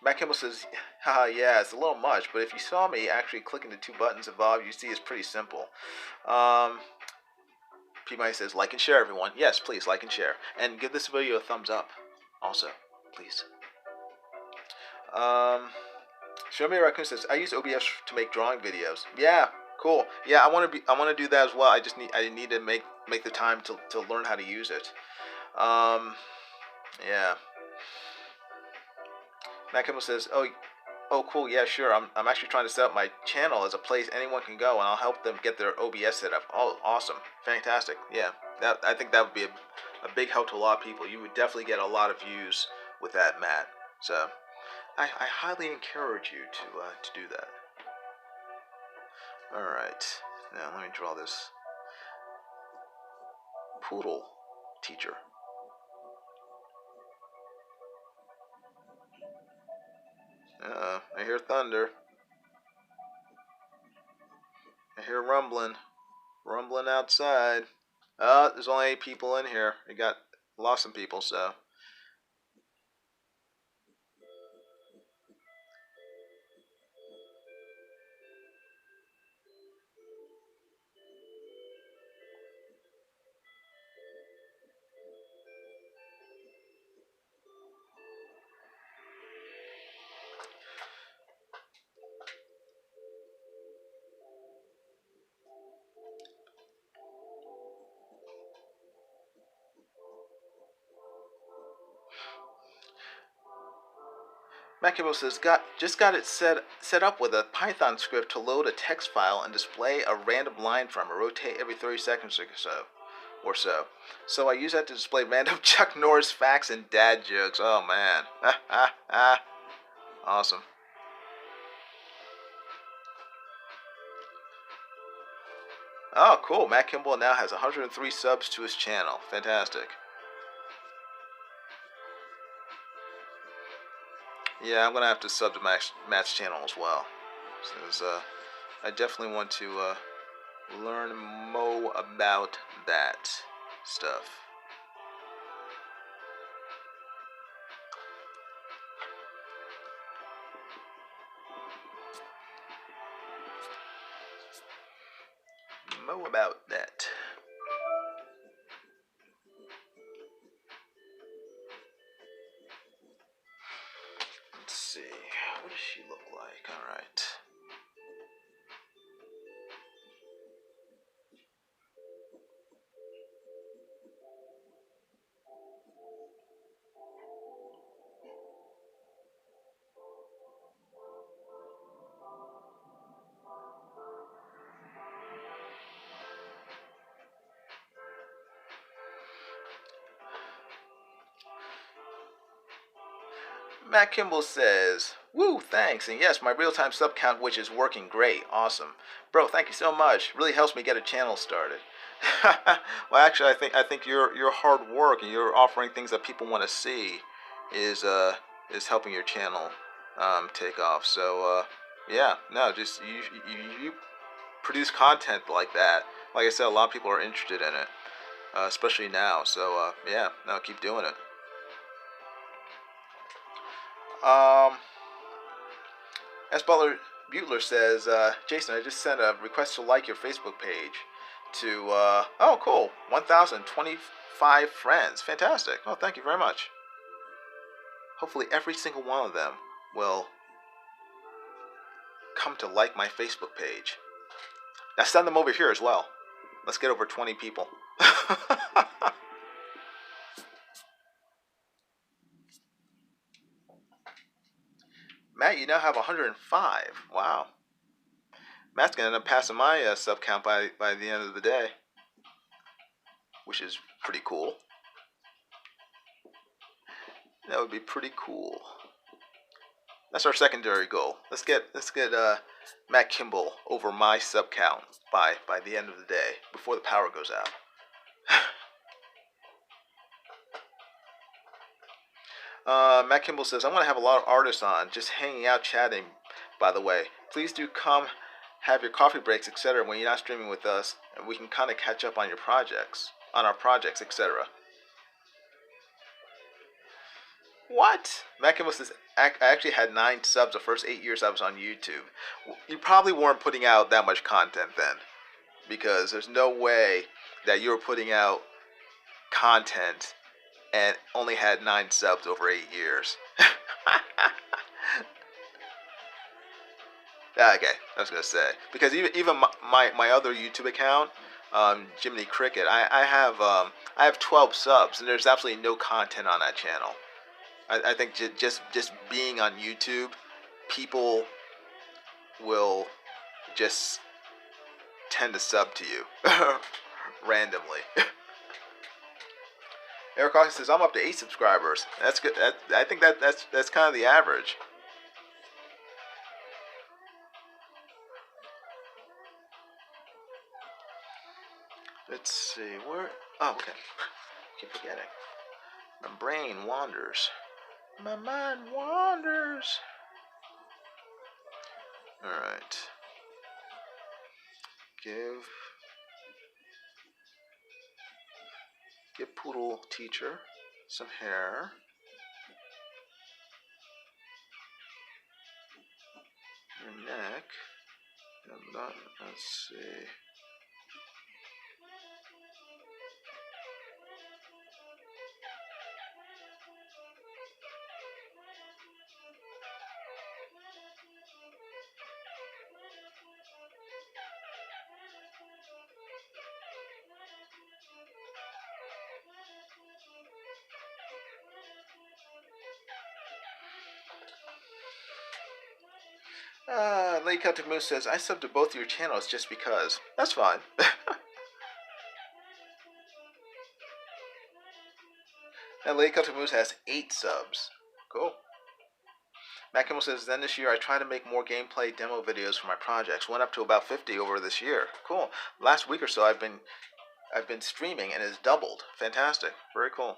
Matt Kimball says, haha, yeah, it's a little much, but if you saw me actually clicking the 2 buttons above, you see it's pretty simple. P-Money says, like and share, everyone. Yes, please, like and share. And give this video a thumbs up, also, please. Show Me a Raccoon says, I use OBS to make drawing videos. Yeah, cool. Yeah, I want to do that as well. I need to make the time to learn how to use it. Yeah. Matt Kimball says, oh, cool. Yeah, sure. I'm actually trying to set up my channel as a place anyone can go, and I'll help them get their OBS set up. Oh, awesome, fantastic. Yeah, I think that would be a big help to a lot of people. You would definitely get a lot of views with that, Matt. So, I highly encourage you to do that. All right. Now let me draw this poodle teacher. I hear thunder. I hear rumbling outside. There's only 8 people in here. We lost some people, so. Matt Kimball says, just got it set up with a Python script to load a text file and display a random line from it. Rotate every 30 seconds or so. So I use that to display random Chuck Norris facts and dad jokes. Oh man, awesome. Oh, cool. Matt Kimball now has 103 subs to his channel. Fantastic. Yeah, I'm gonna have to sub to Matt's channel as well. So, I definitely want to learn more about that stuff. More about that. Let's see. What does she look like? All right. Matt Kimball says, woo, thanks, and yes, my real-time sub count, which is working great. Awesome. Bro, thank you so much. Really helps me get a channel started. Well, actually, I think your hard work and you're offering things that people want to see is helping your channel take off. So yeah, no, just you produce content like that. Like I said, a lot of people are interested in it, especially now. So yeah, no, keep doing it. S. Butler says, Jason, I just sent a request to like your Facebook page to, oh, cool, 1,025 friends. Fantastic. Oh, thank you very much. Hopefully every single one of them will come to like my Facebook page. Now send them over here as well. Let's get over 20 people. Matt, you now have 105. Wow. Matt's going to end up passing my sub count by the end of the day, which is pretty cool. That would be pretty cool. That's our secondary goal. Let's get Matt Kimball over my sub count by the end of the day, before the power goes out. Matt Kimball says, I want to have a lot of artists on, just hanging out, chatting, by the way. Please do come have your coffee breaks, etc. when you're not streaming with us, and we can kind of catch up on your projects, on our projects, etc. What? Maximus says, I actually had 9 subs the first 8 years I was on YouTube. You probably weren't putting out that much content then, because there's no way that you were putting out content and only had 9 subs over 8 years. Okay, I was gonna say, because even my other YouTube account, Jiminy Cricket, I have 12 subs, and there's absolutely no content on that channel. I think just being on YouTube, people will just tend to sub to you randomly. Eric Hawkins says, I'm up to 8 subscribers. That's good. I think that's kind of the average. Let's see, where... Oh, okay. Keep forgetting. My brain wanders. My mind wanders. Alright. Give Poodle Teacher some hair. Your neck. Let's see. Lady Celtic Moose says, I subbed to both your channels just because. That's fine. And Lady Celtic Moose has 8 subs. Cool. Matt Kimmel says, then this year I try to make more gameplay demo videos for my projects. Went up to about 50 over this year. Cool. Last week or so I've been streaming and it's doubled. Fantastic. Very cool.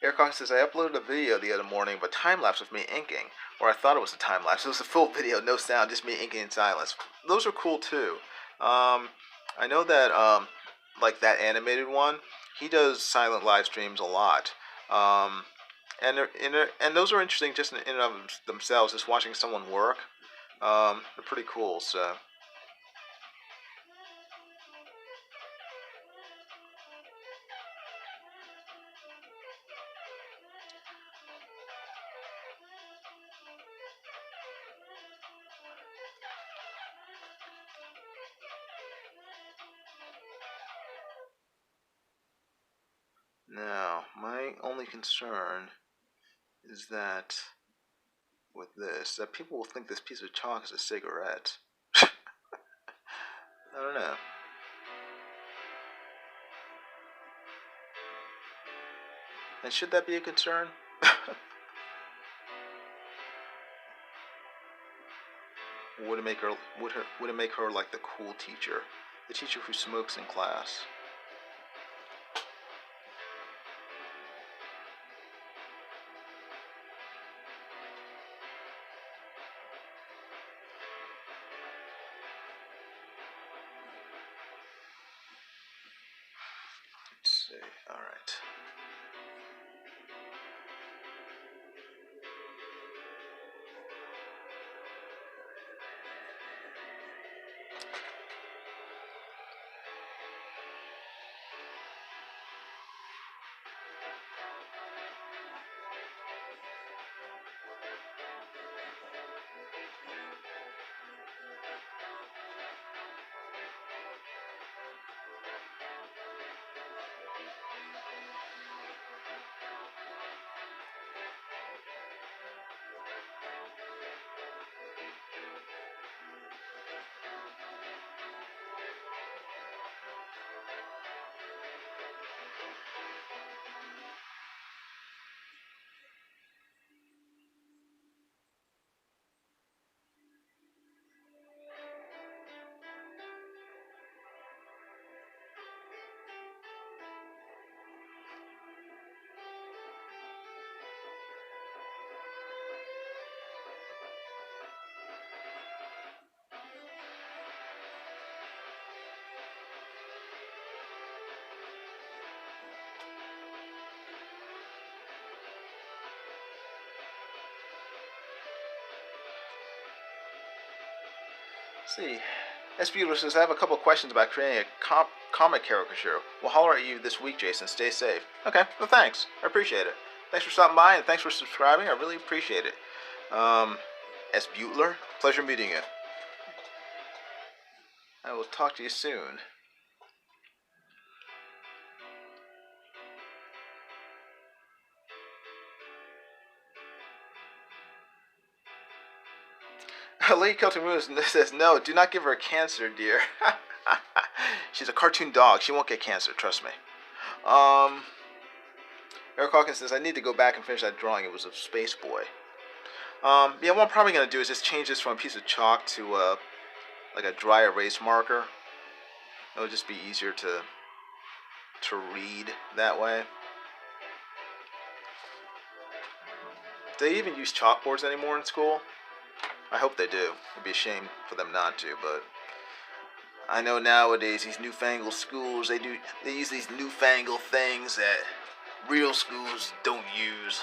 Eric Hawkins says, I uploaded a video the other morning of a time-lapse of me inking. Or I thought it was a time-lapse. It was a full video, no sound, just me inking in silence. Those are cool too. I know that, like that animated one, he does silent live streams a lot. And those are interesting just in and of themselves, just watching someone work. They're pretty cool, so... Now, my only concern is that with this, that people will think this piece of chalk is a cigarette. I don't know. And should that be a concern? Would it make her like the cool teacher, the teacher who smokes in class? Let's see. All right. Let's see. SB says, I have a couple of questions about creating a comic caricature. We'll holler at you this week, Jason. Stay safe. Okay, well, thanks. I appreciate it. Thanks for stopping by, and thanks for subscribing. I really appreciate it. S. Butler, pleasure meeting you. I will talk to you soon. Lady Celtic Moon says, no, do not give her cancer, dear. She's a cartoon dog. She won't get cancer, trust me. Eric Hawkins says, I need to go back and finish that drawing. It was of Space Boy. Yeah, what I'm probably going to do is just change this from a piece of chalk to like a dry erase marker. It'll just be easier to read that way. Do they even use chalkboards anymore in school? I hope they do. It'd be a shame for them not to, but I know nowadays these newfangled schools, they use these newfangled things that real schools don't use.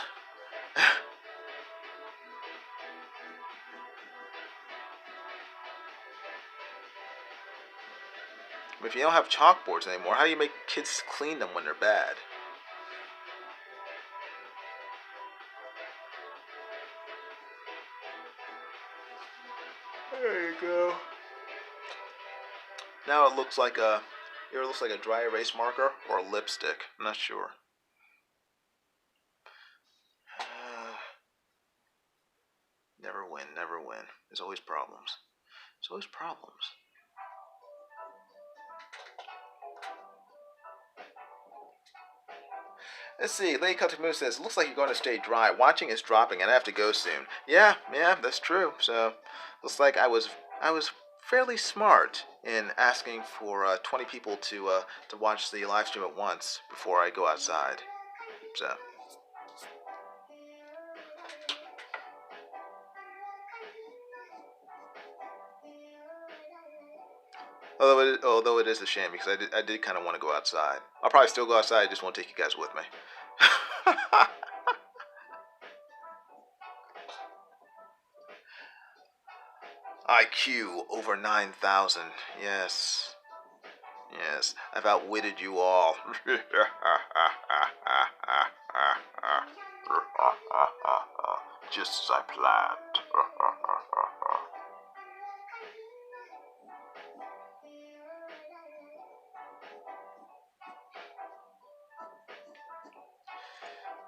If you don't have chalkboards anymore, how do you make kids clean them when they're bad? There you go. Now it looks like a dry erase marker or a lipstick. I'm not sure. Never win, never win. There's always problems. There's always problems. Let's see. Lady Celtic Moon says, looks like you're going to stay dry. Watching is dropping, and I have to go soon. Yeah, that's true. So, looks like I was fairly smart in asking for 20 people to watch the live stream at once before I go outside. So. Although it is a shame because I did kind of want to go outside. I'll probably still go outside. I just won't take you guys with me. IQ over 9,000. Yes. Yes. I've outwitted you all. Just as I planned.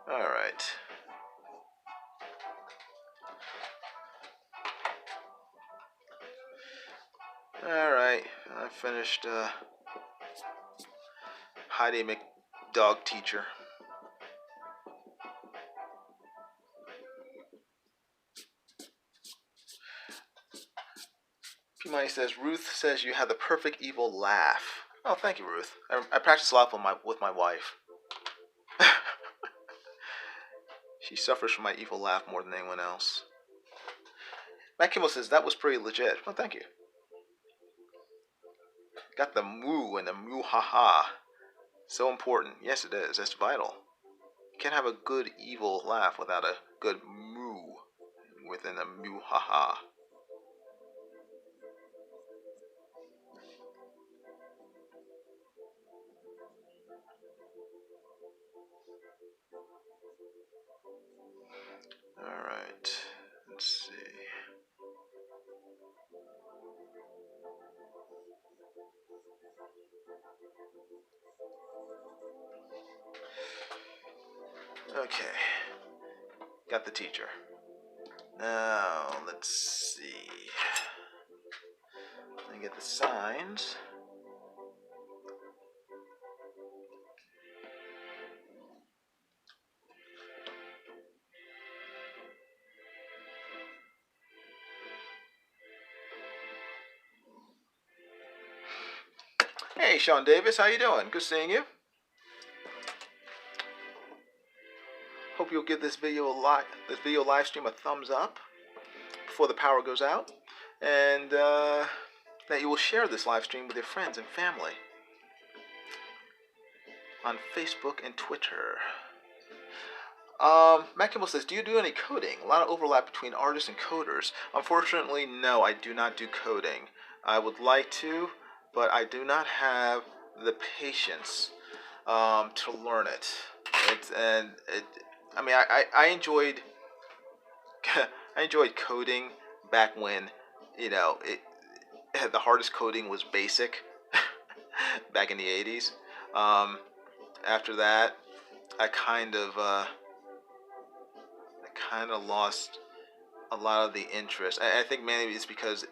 Alright. Alright. I finished Heidi McDog Teacher. P-Money says, Ruth says you have the perfect evil laugh. Oh, thank you, Ruth. I practice a lot with my wife. She suffers from my evil laugh more than anyone else. Matt Kimmel says, that was pretty legit. Well, thank you. Got the moo and the moo ha-ha. So important. Yes, it is. That's vital. You can't have a good evil laugh without a good moo within a moo ha-ha. Alright. Let's see. Okay. Got the teacher. Now, let's see. Let me get the signs. Hey, Sean Davis, how you doing? Good seeing you. Hope you'll give this video live stream a thumbs up before the power goes out, and that you will share this live stream with your friends and family on Facebook and Twitter. Matt Kimball says, do you do any coding? A lot of overlap between artists and coders. Unfortunately, no, I do not do coding. I would like to, but I do not have the patience to learn it. I mean, I enjoyed I enjoyed coding back when, you know, the hardest coding was BASIC back in the 80s. Um, After that, I kind of lost a lot of the interest. I think mainly it's because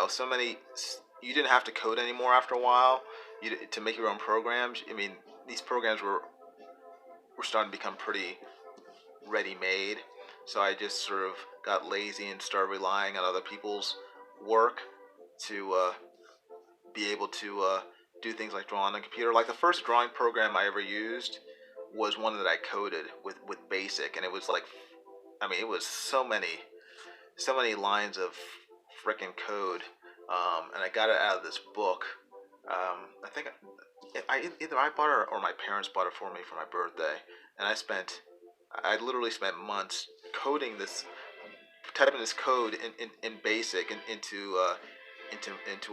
so many you didn't have to code anymore after a while. To make your own programs. I mean, these programs were starting to become pretty ready-made. So I just sort of got lazy and started relying on other people's work to be able to do things like draw on a computer. Like the first drawing program I ever used was one that I coded with BASIC, and it was like, I mean, it was so many lines of frickin' code, and I got it out of this book. I think either I bought it or my parents bought it for me for my birthday, and I literally spent months coding this, typing this code in BASIC into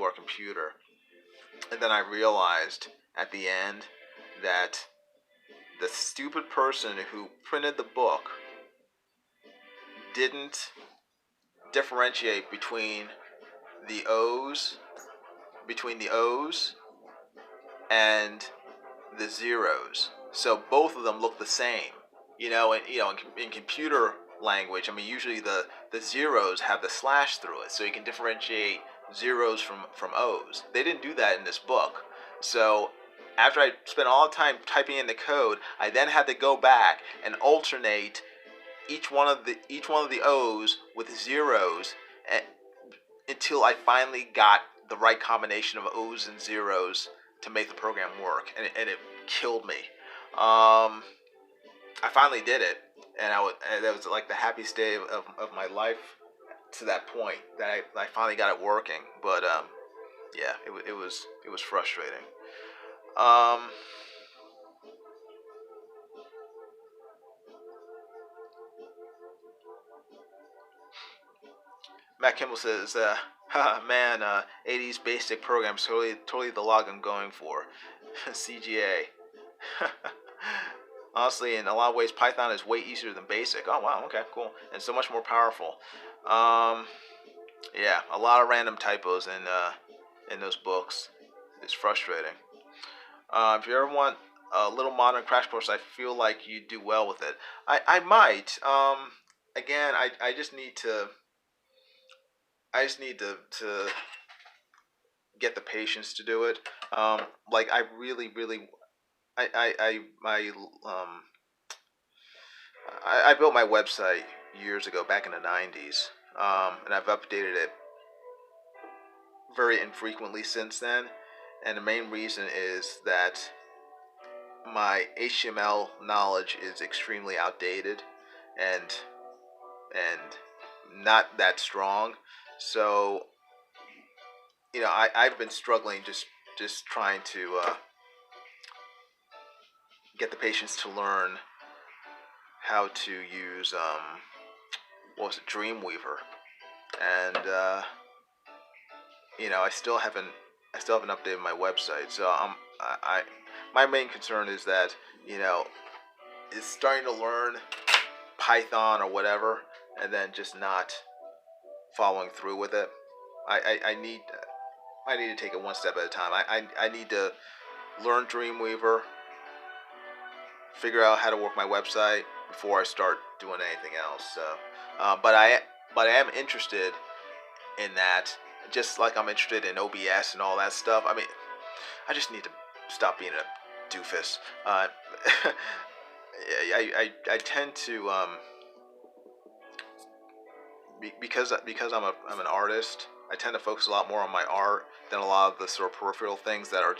our computer, and then I realized at the end that the stupid person who printed the book didn't differentiate the O's between the O's and the zeros. So both of them look the same. In computer language, I mean, usually the zeros have the slash through it, so you can differentiate zeros from O's. They didn't do that in this book. So after I spent all the time typing in the code, I then had to go back and alternate each one of the O's with zeros until I finally got the right combination of O's and zeros to make the program work, and it killed me. I finally did it, and that was like the happiest day of my life to that point that I finally got it working. But yeah, it was frustrating. Um, Matt Kimball says, man, 80s basic programs totally the log I'm going for. CGA. Honestly, in a lot of ways, Python is way easier than BASIC. Oh wow, okay, cool, and so much more powerful. Yeah, a lot of random typos in those books. It's frustrating. If you ever want a little modern crash course, I feel like you do well with it. I might. Again, I just need to. I just need to get the patience to do it. Like I really I built my website years ago, back in the 90s, and I've updated it very infrequently since then. And the main reason is that my HTML knowledge is extremely outdated and not that strong. So I've been struggling just trying to get the patience to learn how to use what was it, Dreamweaver, and I still haven't updated my website. So my main concern is that is starting to learn Python or whatever, and then just not following through with it. I need to take it one step at a time. I need to learn Dreamweaver, figure out how to work my website before I start doing anything else. So, but I am interested in that, just like I'm interested in OBS and all that stuff. I mean, I just need to stop being a doofus. I tend to because I'm an artist. I tend to focus a lot more on my art than a lot of the sort of peripheral things that are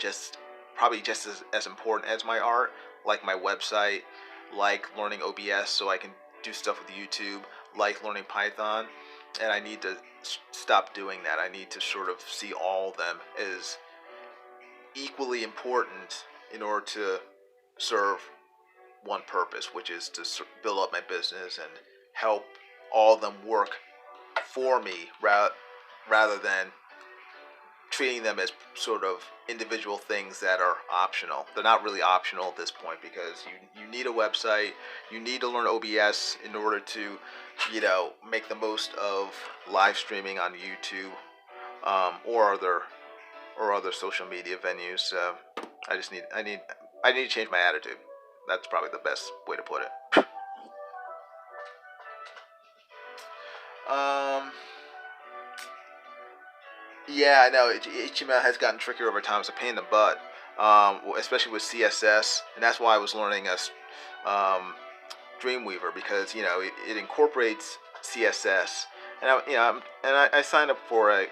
probably just as important as my art, like my website, like learning OBS so I can do stuff with YouTube, like learning Python. And I need to stop doing that. I need to sort of see all of them as equally important in order to serve one purpose, which is to build up my business and help all of them work for me rather than treating them as sort of individual things that are optional. They're not really optional at this point because you need a website, you need to learn OBS in order to, make the most of live streaming on YouTube, or other social media venues. So I need to change my attitude. That's probably the best way to put it. Um, yeah, I know HTML has gotten trickier over time. It's a pain in the butt, especially with CSS, and that's why I was learning Dreamweaver, because it incorporates CSS, and I signed up for a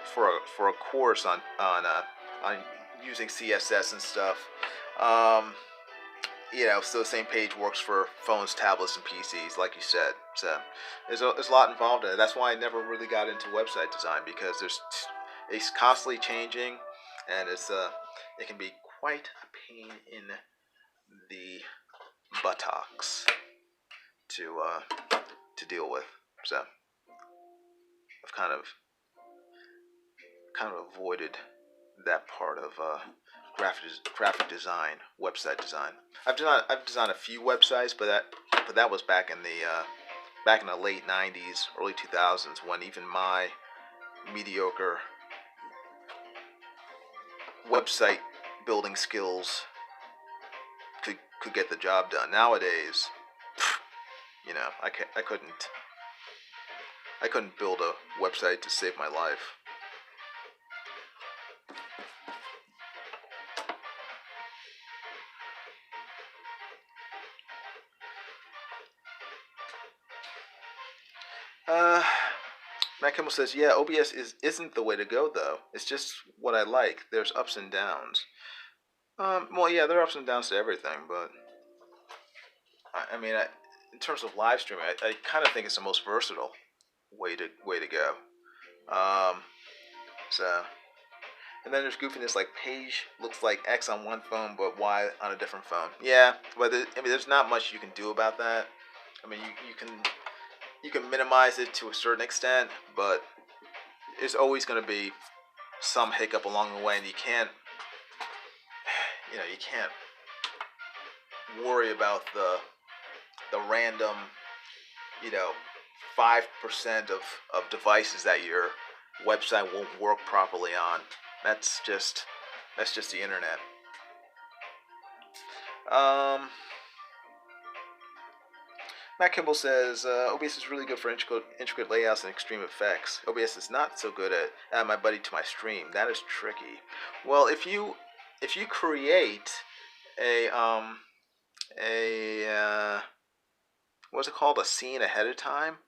course on using CSS and stuff. So the same page works for phones, tablets, and PCs, like you said. So there's a lot involved in it. That's why I never really got into website design, because it's constantly changing, and it can be quite a pain in the buttocks to deal with. So I've kind of avoided that part of graphic design, website design. I've designed a few websites, but that was back in the late '90s, early 2000s, when even my mediocre website building skills could get the job done. Nowadays, I couldn't build a website to save my life. Matt Kimball says, "Yeah, OBS isn't the way to go, though. It's just what I like. There's ups and downs." Well, yeah, there are ups and downs to everything, but in terms of live streaming, I kind of think it's the most versatile way to go. Um, so, and then there's goofiness, like page looks like X on one phone but Y on a different phone. Yeah, but there's not much you can do about that. I mean, you can minimize it to a certain extent, but there's always going to be some hiccup along the way, and you can't worry about the random, 5% of devices that your website won't work properly on. That's just the internet. Matt Kimball says, OBS is really good for intricate layouts and extreme effects. OBS is not so good at add my buddy to my stream. That is tricky. Well, if you create a what's it called, a scene ahead of time,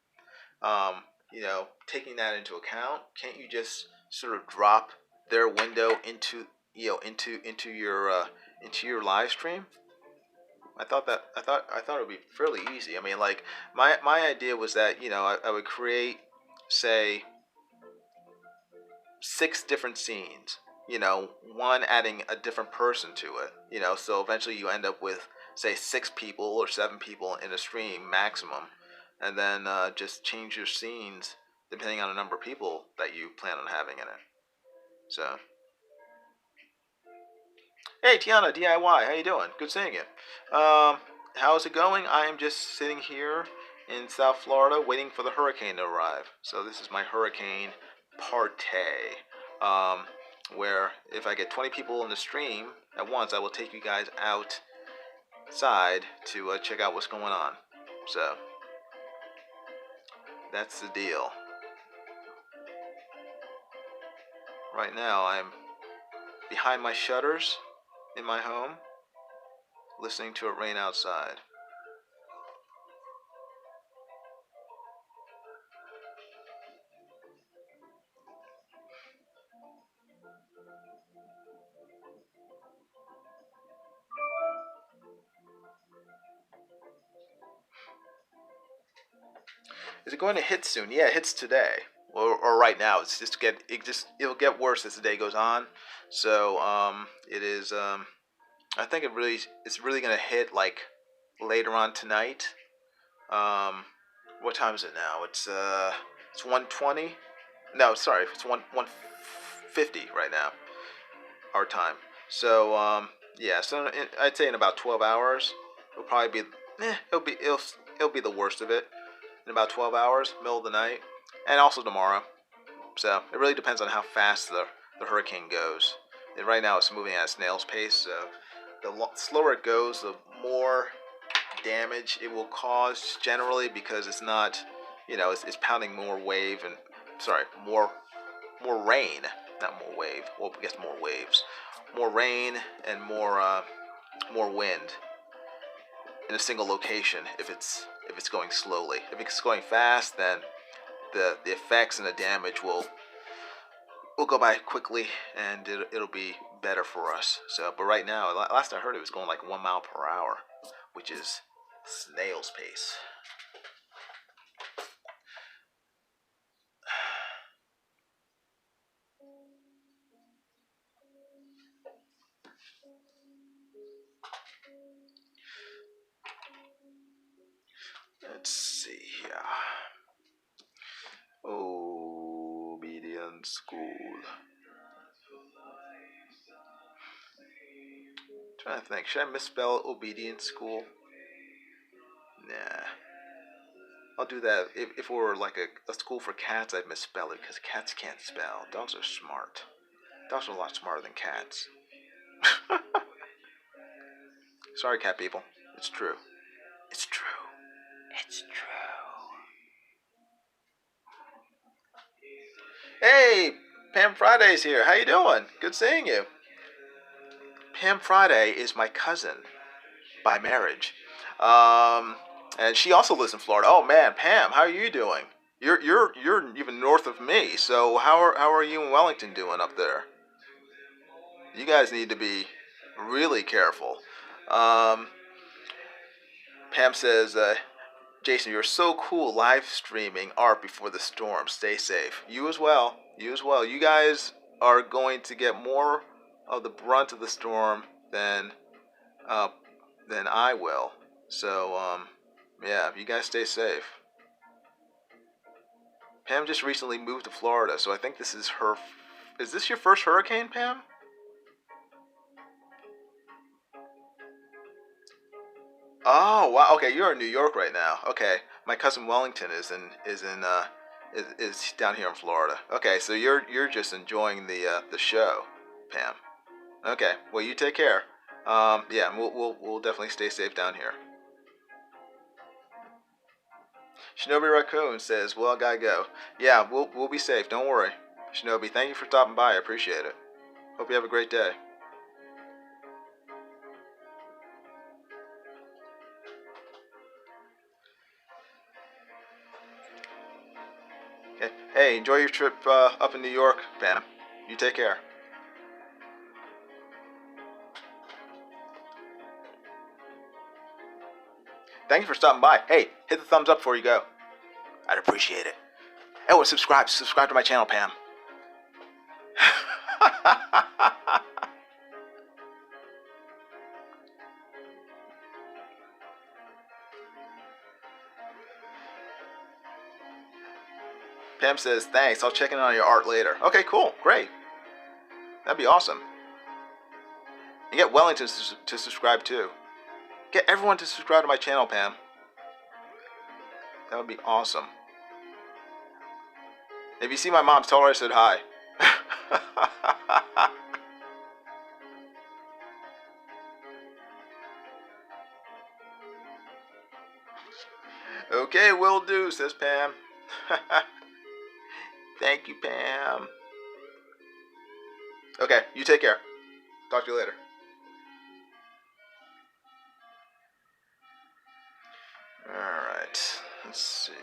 taking that into account, can't you just sort of drop their window into your live stream? I thought it would be fairly easy. I mean, like my idea was that I would create, say, 6 different scenes. One adding a different person to it. So eventually you end up with, say, 6 people or 7 people in a stream maximum, and then just change your scenes depending on the number of people that you plan on having in it. So, hey Tiana DIY, how you doing? Good seeing you. How's it going? I am just sitting here in South Florida waiting for the hurricane to arrive. So this is my hurricane party, where if I get 20 people in the stream at once, I will take you guys outside to check out what's going on. So that's the deal. Right now I'm behind my shutters in my home, listening to it rain outside. Is it going to hit soon? Yeah, it hits today, or right now. It'll get worse as the day goes on. So it is. I think it's really gonna hit like later on tonight. What time is it now? It's 1:20. No, sorry, it's 1:15 8:50 right now, our time. So yeah, so I'd say in about 12 hours, it'll probably be, it'll be the worst of it in about 12 hours, middle of the night, and also tomorrow. So it really depends on how fast the hurricane goes. And right now it's moving at a snail's pace, so the slower it goes, the more damage it will cause generally, because it's not, it's pounding more wave and, sorry, more rain, not more wave. Well, I guess more waves, more rain and more wind in a single location. If it's going slowly, if it's going fast, then the effects and the damage will go by quickly, and it'll be better for us. So, but right now, last I heard, it was going like 1 mile per hour, which is snail's pace. Let's see here. Obedience school. Trying to think, should I misspell obedience school? Nah. I'll do that. If it were like a school for cats, I'd misspell it, because cats can't spell. Dogs are smart. Dogs are a lot smarter than cats. Sorry, cat people. It's true. It's true. It's true. Hey, Pam Friday's here. How you doing? Good seeing you. Pam Friday is my cousin by marriage, and she also lives in Florida. Oh man, Pam, how are you doing? You're even north of me. So how are you and Wellington doing up there? You guys need to be really careful. Um, Pam says, Jason, you're so cool live streaming art before the storm. Stay safe. You as well. You as well. You guys are going to get more of the brunt of the storm uh, than I will. So, yeah, you guys stay safe. Pam just recently moved to Florida, so I think this is her. Is this your first hurricane, Pam? Oh wow. Okay, you're in New York right now. Okay, my cousin Wellington is down here in Florida. Okay, so you're just enjoying the show, Pam. Okay, well you take care. Yeah, we'll definitely stay safe down here. Shinobi Raccoon says, "Well, I gotta go. Yeah, we'll be safe. Don't worry, Shinobi. Thank you for stopping by. I appreciate it. Hope you have a great day." Okay. Hey, enjoy your trip up in New York, Pam. You take care. Thank you for stopping by. Hey, hit the thumbs up before you go. I'd appreciate it. Oh, and subscribe to my channel, Pam. Pam says, thanks. I'll check in on your art later. Okay, cool. Great. That'd be awesome. And get Wellington to subscribe too. Get everyone to subscribe to my channel, Pam. That would be awesome. If you see my mom, tell her I said hi. Okay, will do, says Pam. Thank you, Pam. Okay, you take care. Talk to you later. Alright, let's see.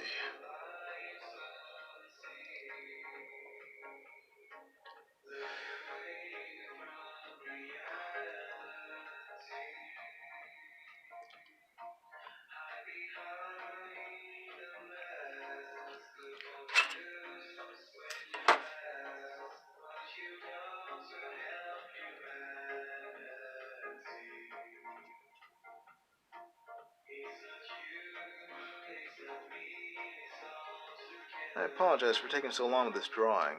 I apologize for taking so long with this drawing.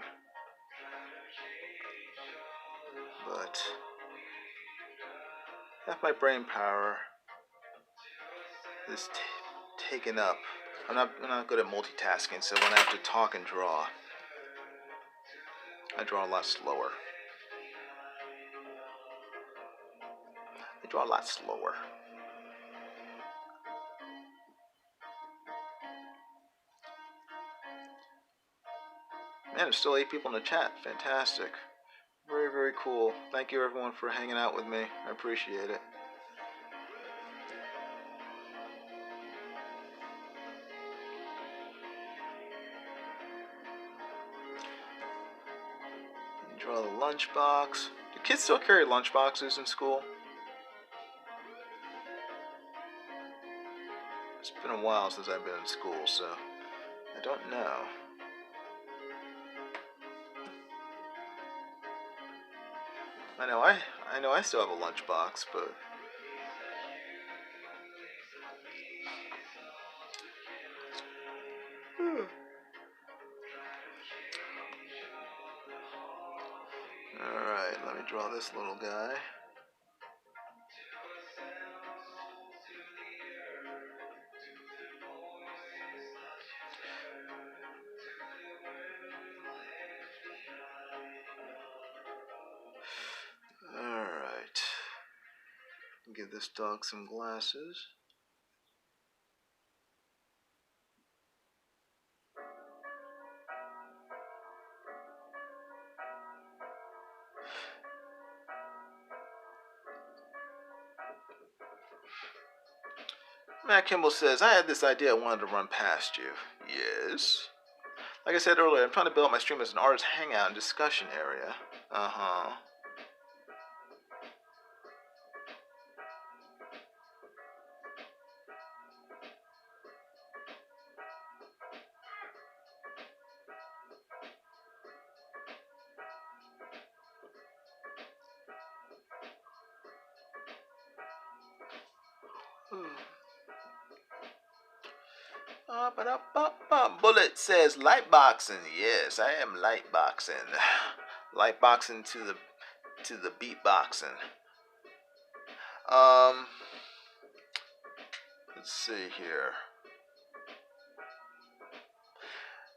half my brain power is taken up. I'm not good at multitasking, so when I have to talk and draw, I draw a lot slower. Man, there's still 8 people in the chat. Fantastic. Very, very cool. Thank you everyone for hanging out with me. I appreciate it. Draw the lunchbox. Do kids still carry lunchboxes in school? It's been a while since I've been in school, so I don't know. I know I still have a lunchbox, but alright, let me draw this little guy. Alright. Give this dog some glasses. Matt Kimball says, I had this idea I wanted to run past you. Yes? Like I said earlier, I'm trying to build my stream as an artist hangout and discussion area. Uh-huh. Bullet says lightboxing. Yes, I am lightboxing. Lightboxing to the beatboxing. Let's see here.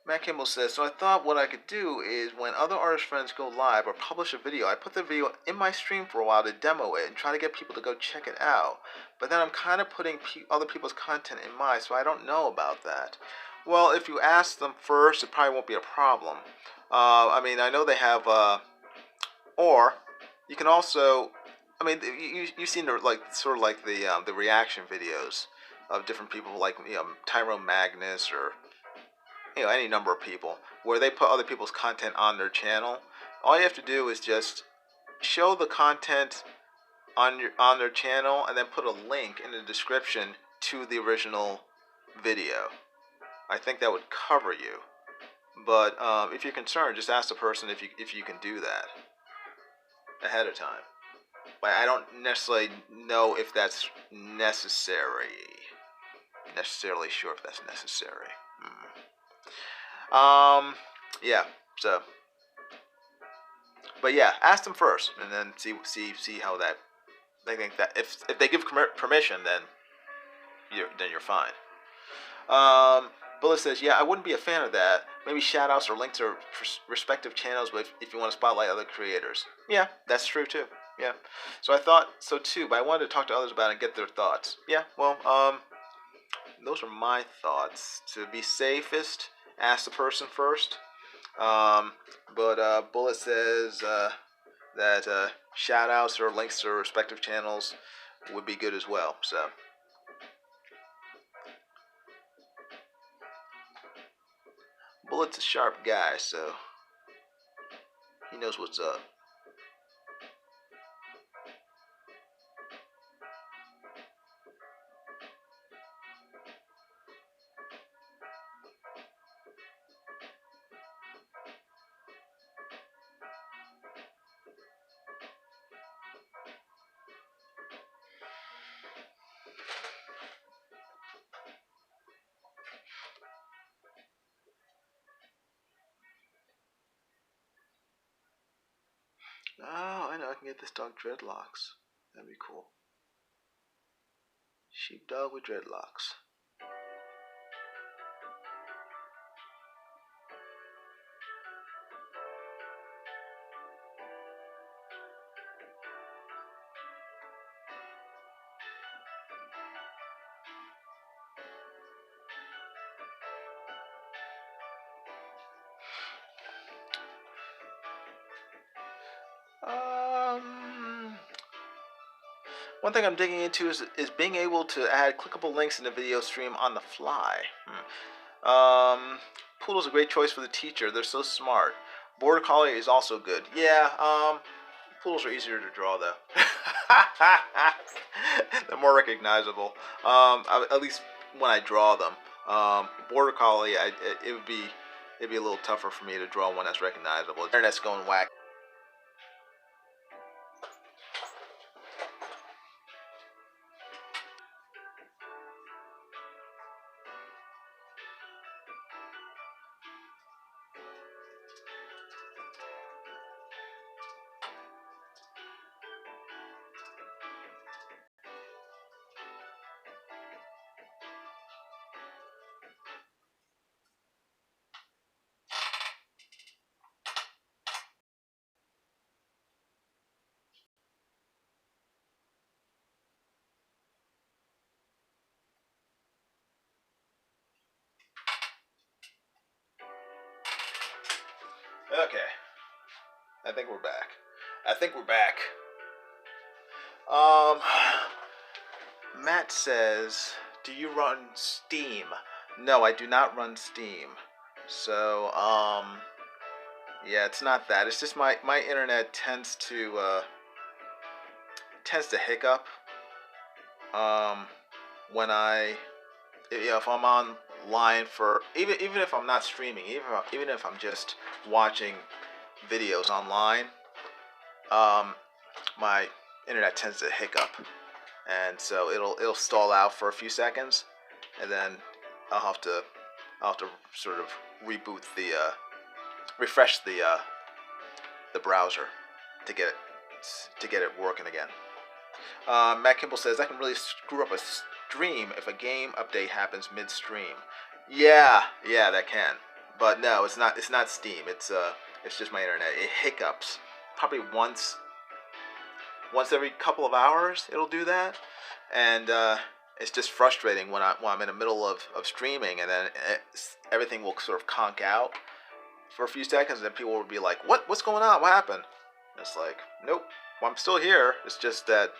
Matt Kimball says, so I thought what I could do is when other artist friends go live or publish a video, I put the video in my stream for a while to demo it and try to get people to go check it out. But then I'm kind of putting other people's content in mine, so I don't know about that. Well, if you ask them first, it probably won't be a problem. I mean, I know they have, or you can also, I mean, you've seen sort of like the reaction videos of different people, like Tyrone Magnus or any number of people, where they put other people's content on their channel. All you have to do is just show the content on their channel and then put a link in the description to the original video. I think that would cover you. But if you're concerned, just ask the person if you can do that ahead of time. But I don't necessarily know if that's necessarily sure if that's necessary. Yeah. So, but yeah, ask them first, and then see how that they think that if they give permission, then you're fine. Bullet says, yeah, I wouldn't be a fan of that. Maybe shoutouts or links to respective channels, but if you want to spotlight other creators. Yeah, that's true too. Yeah. So I thought so too, but I wanted to talk to others about it and get their thoughts. Yeah, well, those are my thoughts. To be safest, ask the person first. But Bullet says that shoutouts or links to respective channels would be good as well. So. Bullet's a sharp guy, so he knows what's up. Oh, I know. I can get this dog dreadlocks. That'd be cool. Sheepdog with dreadlocks. One thing I'm digging into is being able to add clickable links in the video stream on the fly. Poodle's a great choice for the teacher. They're so smart. Border Collie is also good. Yeah, Poodles are easier to draw though. They're more recognizable. At least when I draw them. Border Collie, it'd be a little tougher for me to draw one that's recognizable. The internet's going whack. Okay. I think we're back. Matt says, do you run Steam? No, I do not run Steam. So, yeah, it's not that. It's just my internet tends to hiccup. When if I'm online for even if I'm not streaming, even if I'm just watching videos online, my internet tends to hiccup, and so it'll stall out for a few seconds, and then I'll have to sort of reboot refresh the browser to get it working again. Matt Kimball says that can really screw up a stream if a game update happens midstream. Yeah, that can. But no, it's not Steam. It's just my internet. It hiccups probably once every couple of hours. It'll do that, and it's just frustrating when I'm in the middle of streaming, and then everything will sort of conk out for a few seconds, and then people will be like, "What's going on? What happened?" And it's like, nope. Well, I'm still here. It's just that,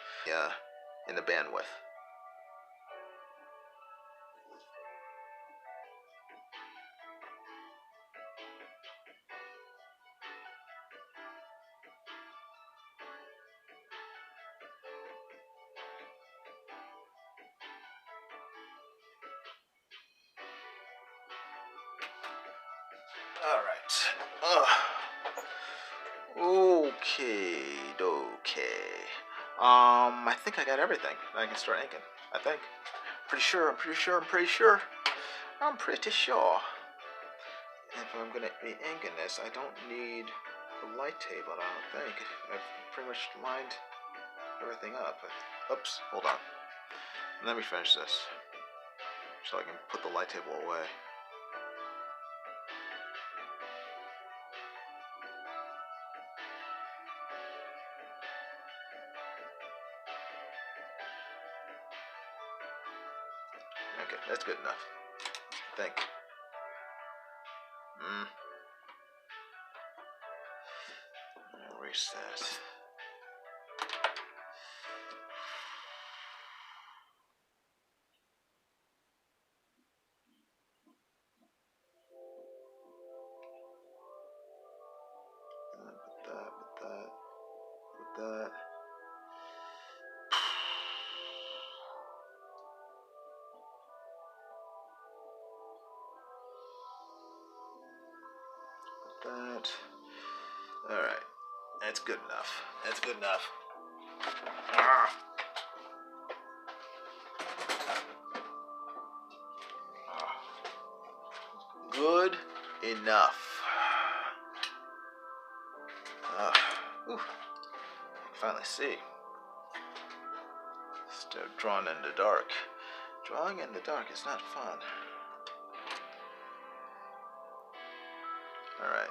in the bandwidth. All right. Okay. I think I got everything. I can start inking. I think. I'm pretty sure. If I'm gonna be inking this, I don't need a light table. I don't think. I've pretty much lined everything up. Oops. Hold on. Let me finish this so I can put the light table away. Okay, that's good enough. I think. Erase that. Put that. That. Alright. That's good enough. Good enough. Finally see. drawn in the dark. Drawing in the dark is not fun. Alright.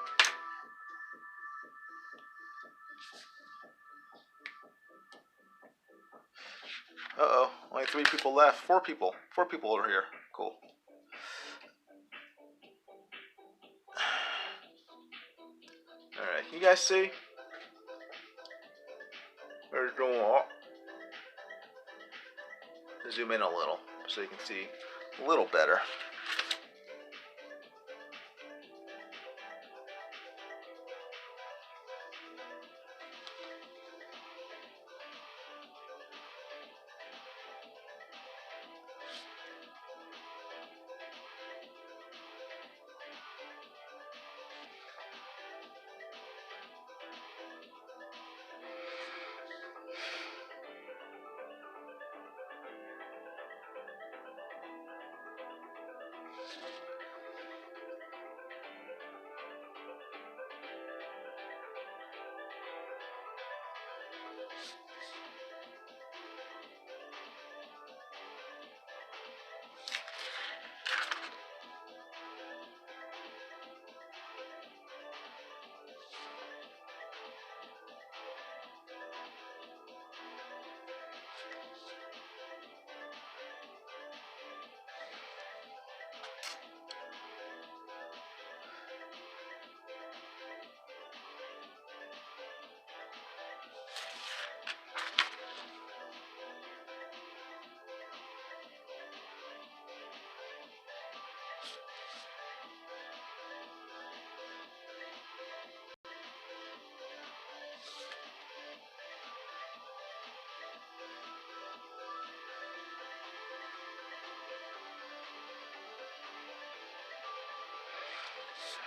Uh-oh, only 3 people left. 4 people. 4 people over here. Cool. Alright, you guys see? There's the wall. Zoom in a little so you can see a little better.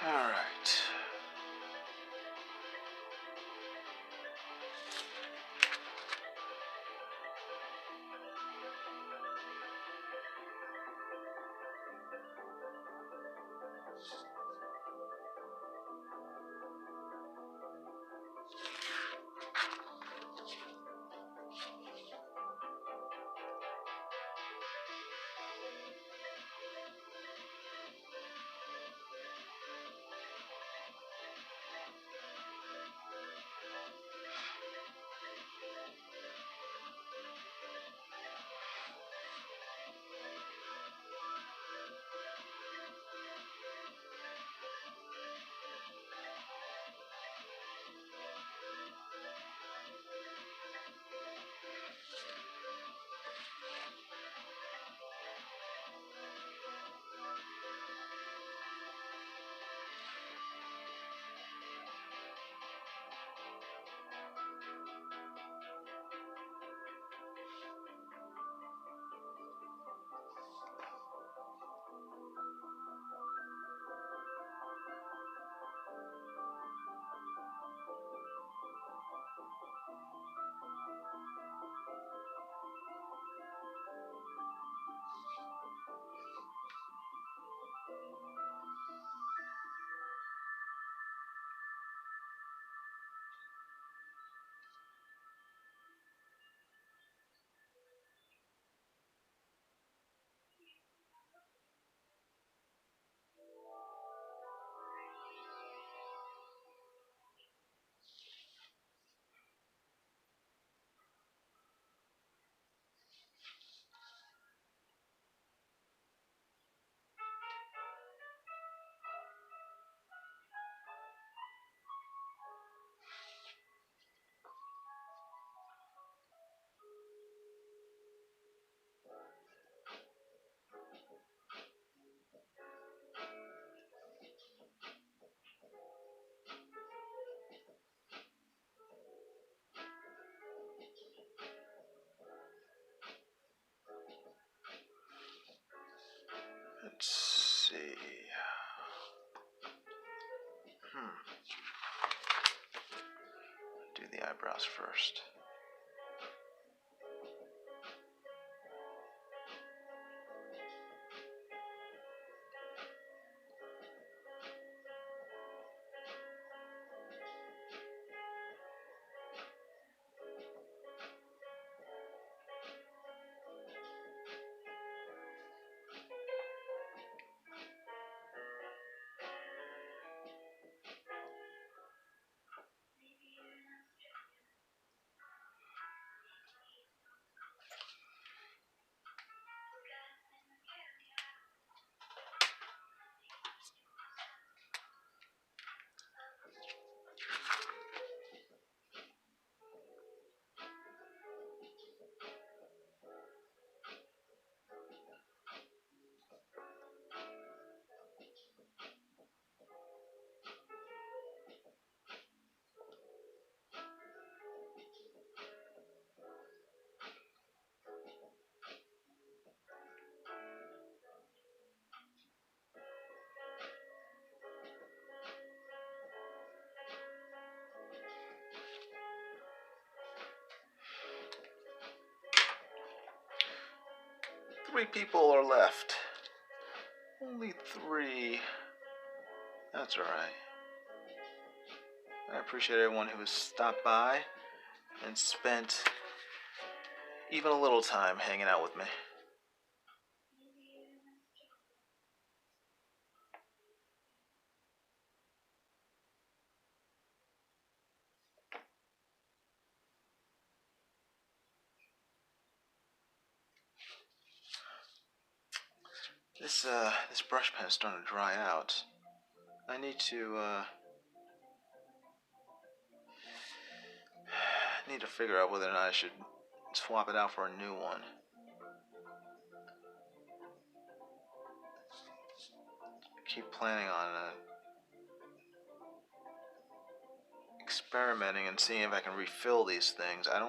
Alright. Let's see. Do the eyebrows first. 3 people are left. Only 3. That's alright. I appreciate everyone who has stopped by and spent even a little time hanging out with me. This brush pen is starting to dry out. I need to figure out whether or not I should swap it out for a new one. I keep planning on experimenting and seeing if I can refill these things. I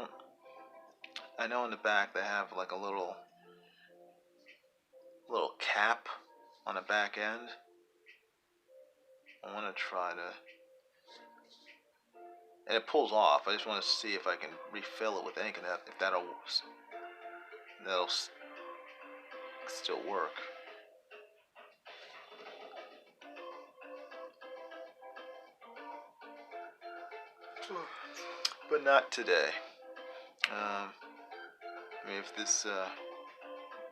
know in the back they have like a little cap on the back end. I want to try to, and it pulls off. I just want to see if I can refill it with ink, and if that'll still work. But not today. I mean, if this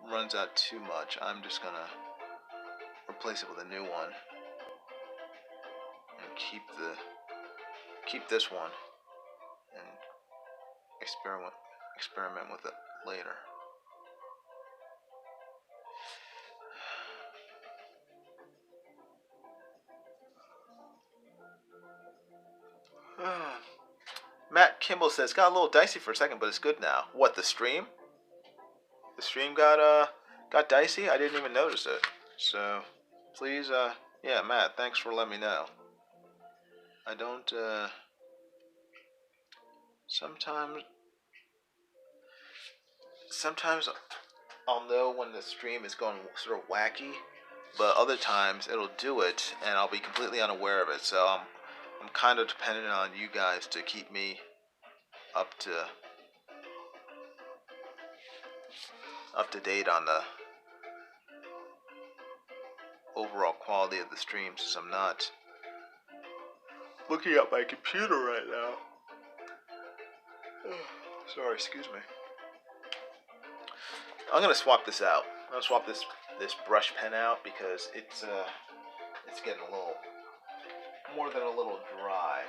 runs out too much, I'm just gonna replace it with a new one and keep this one and experiment with it later. Matt Kimball says, got a little dicey for a second, but it's good now. What, the stream? The stream got dicey? I didn't even notice it. So, please, yeah, Matt, thanks for letting me know. I don't, sometimes I'll know when the stream is going sort of wacky, but other times it'll do it, and I'll be completely unaware of it, so I'm kind of dependent on you guys to keep me up to date on the overall quality of the stream, since I'm not looking at my computer right now. Sorry, excuse me. I'm gonna swap this out. I'm gonna swap this brush pen out because it's getting a little more than a little dry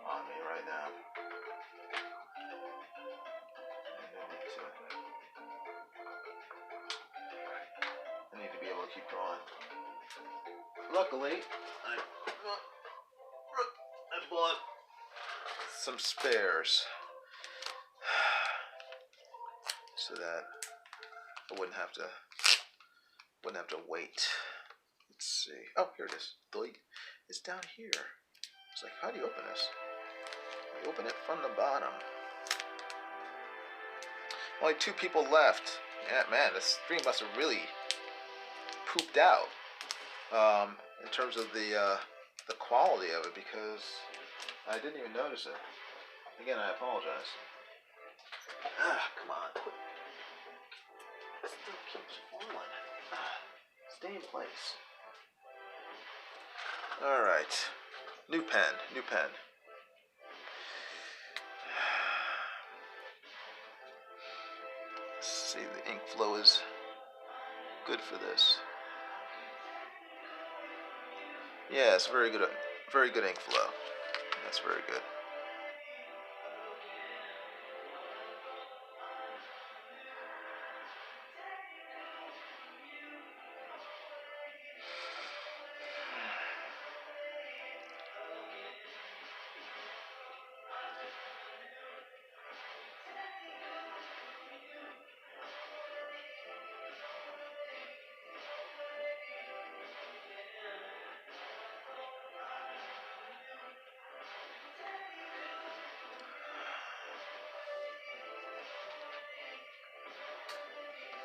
on me right now. I need to be able to keep drawing. Luckily, I bought some spares so that I wouldn't have to wait. Let's see. Oh, here it is. It's down here. It's like, how do you open this? You open it from the bottom. Only 2 people left. Yeah, man, this stream must have really pooped out in terms of the quality of it, because I didn't even notice it. Again, I apologize. Come on. It still keeps falling. Stay in place. Alright. New pen. Let's see, the ink flow is good for this. Yeah, it's very good ink flow. That's very good.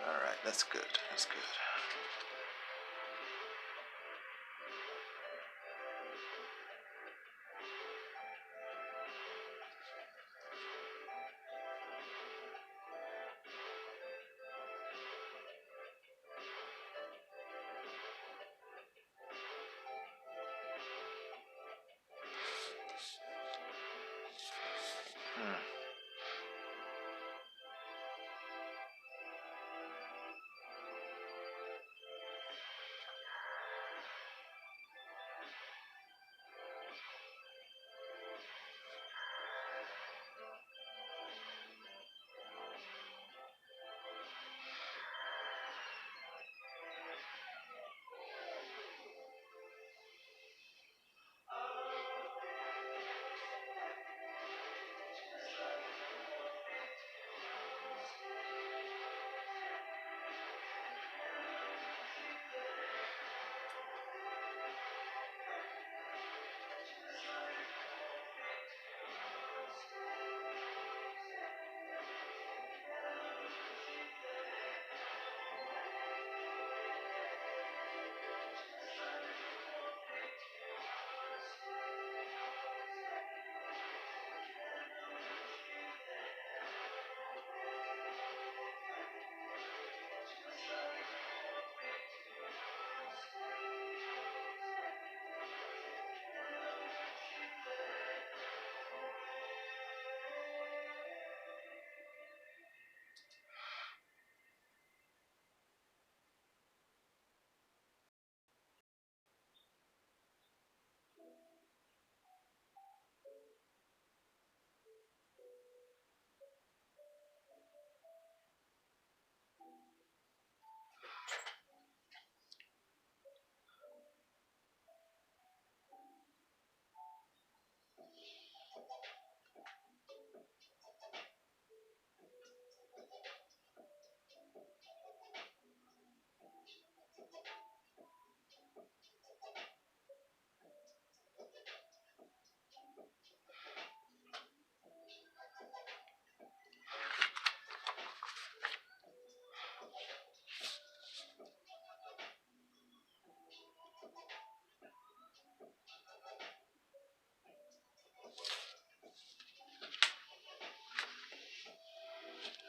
Alright, that's good.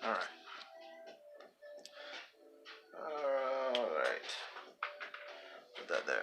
Alright. Alright. Put that there.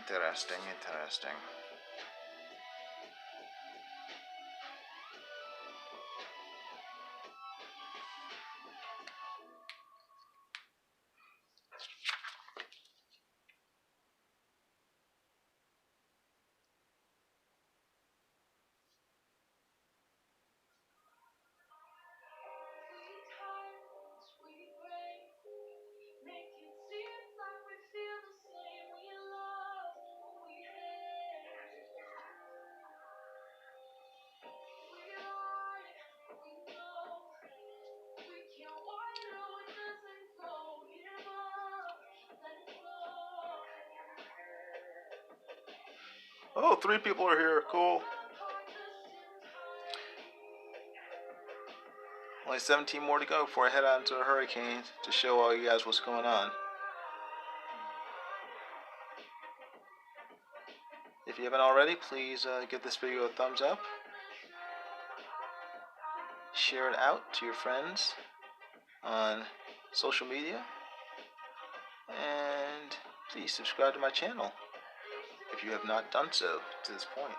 Interesting, interesting. Oh, 3 people are here. Cool. Only 17 more to go before I head on to a hurricane to show all you guys what's going on. If you haven't already, please give this video a thumbs up. Share it out to your friends on social media. And please subscribe to my channel if you have not done so to this point.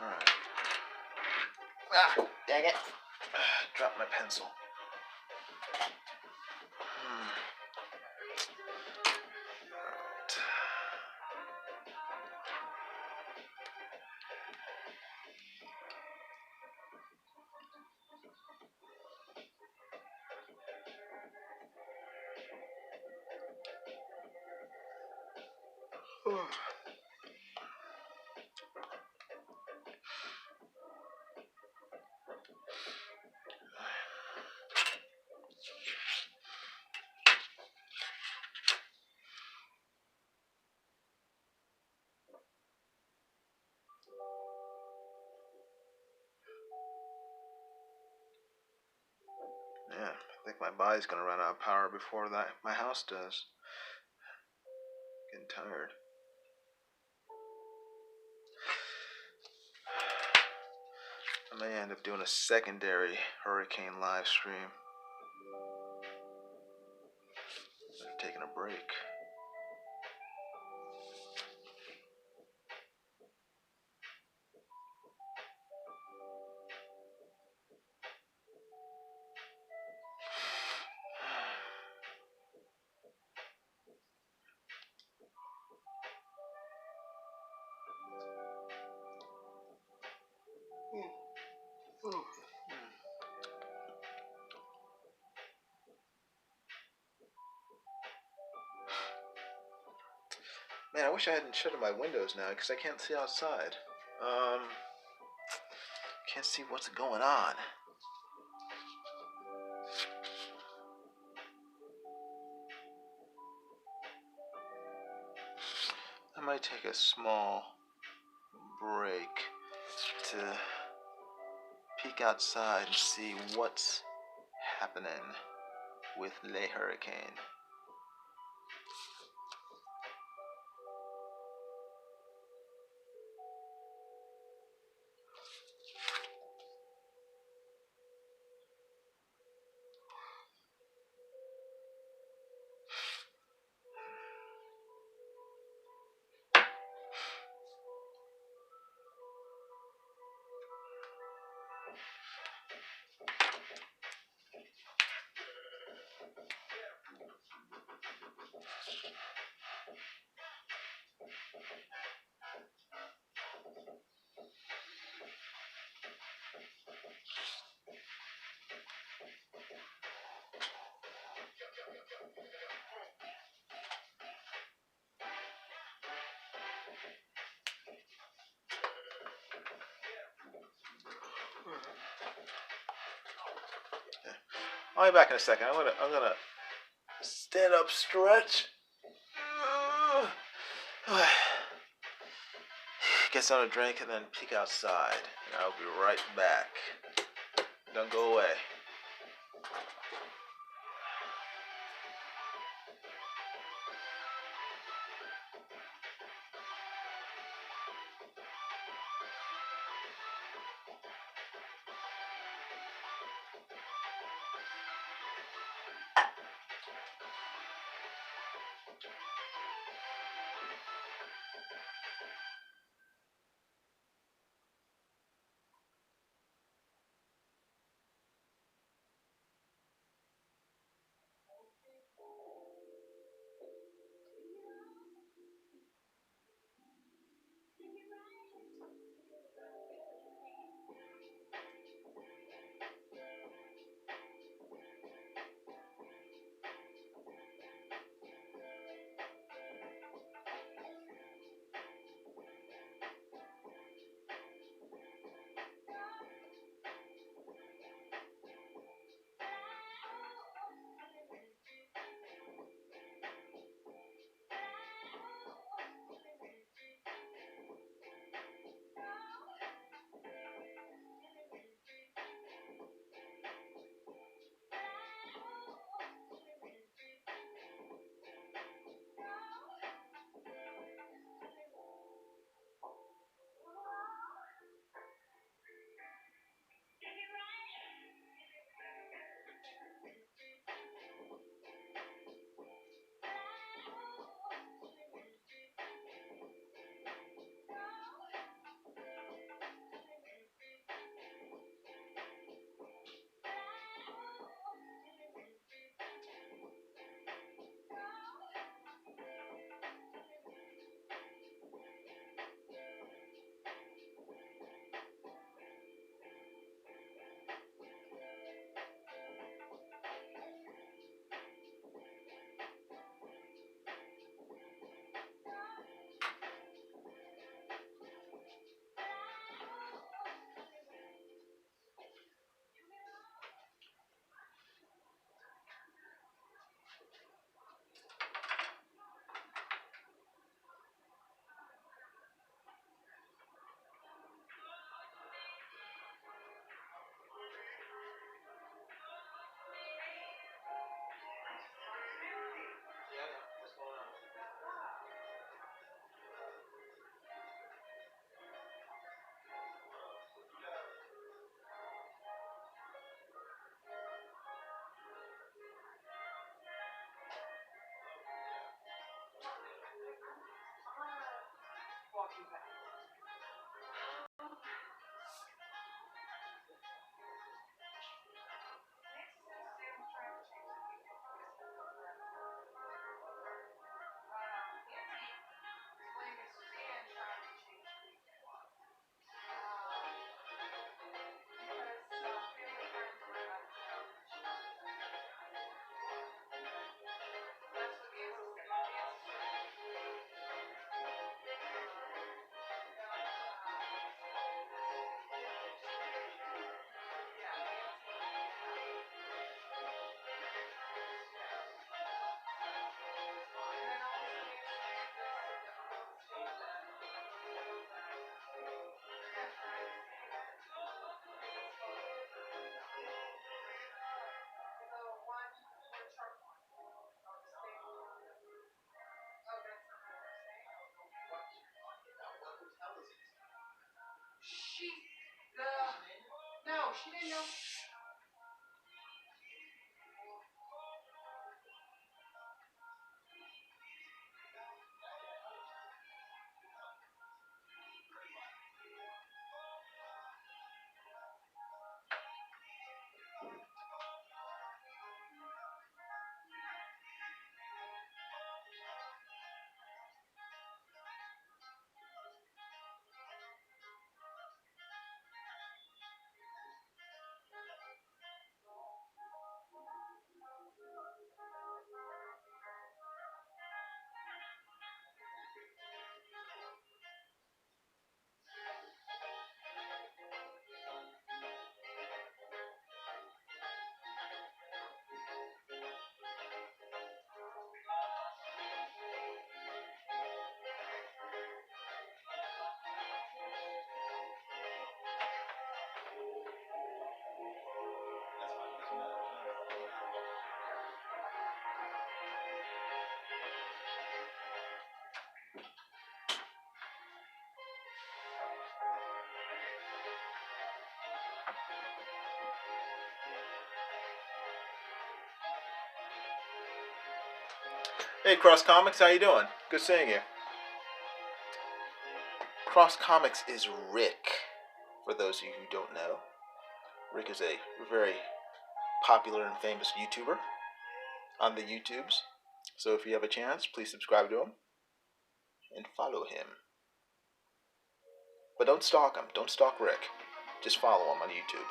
Alright. Ah, dang it. Dropped my pencil. Yeah, I think my body's gonna run out of power before that my house does. Getting tired. I may end up doing a secondary hurricane live stream. Taking a break. Man, I wish I hadn't shuttered my windows now because I can't see outside. Can't see what's going on. I might take a small break to peek outside and see what's happening with Le Hurricane. I'll be back in a second. I'm gonna stand up, stretch, get something to drink, and then peek outside. And I'll be right back. Don't go away. She didn't know. Hey, Cross Comics, how you doing? Good seeing you. Cross Comics is Rick, for those of you who don't know. Rick is a very popular and famous YouTuber on the YouTubes. So if you have a chance, please subscribe to him and follow him. But don't stalk him. Don't stalk Rick. Just follow him on YouTube.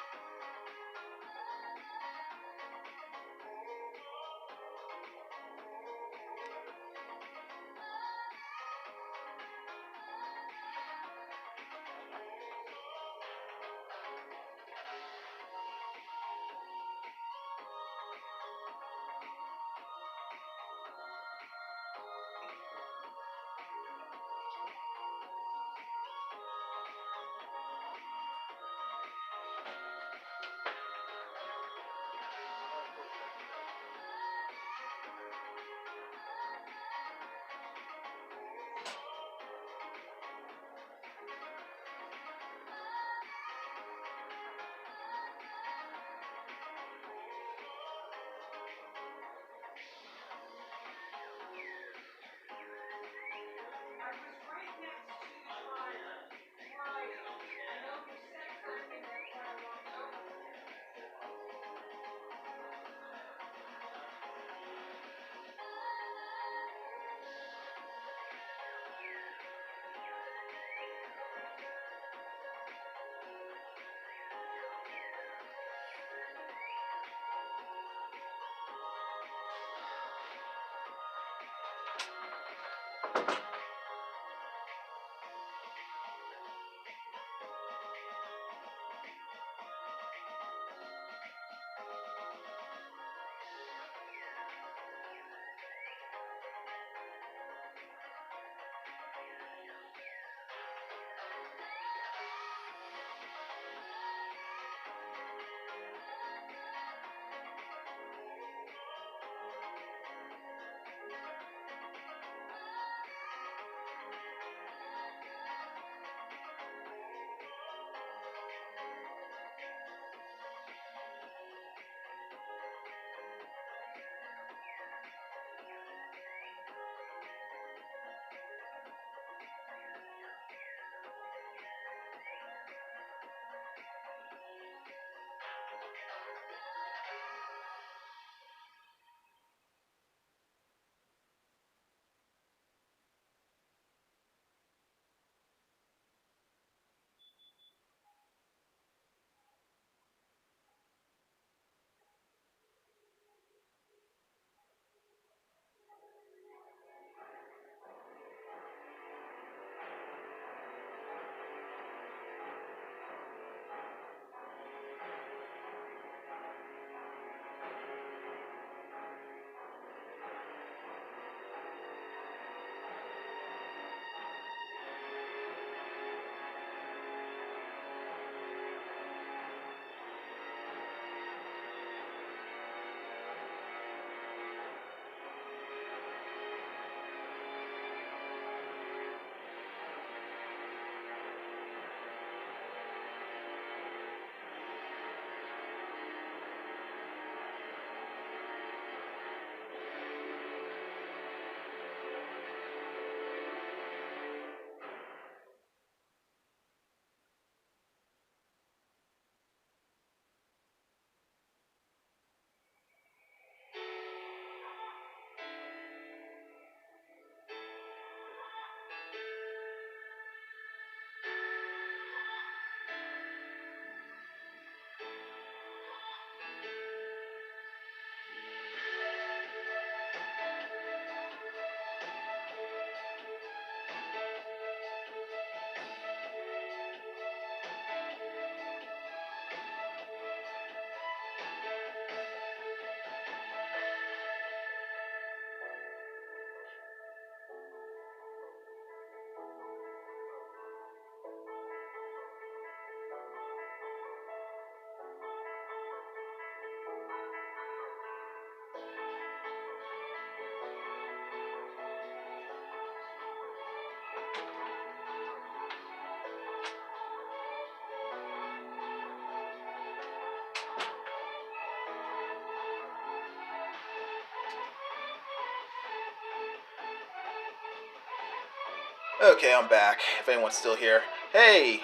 Okay, I'm back. If anyone's still here. Hey,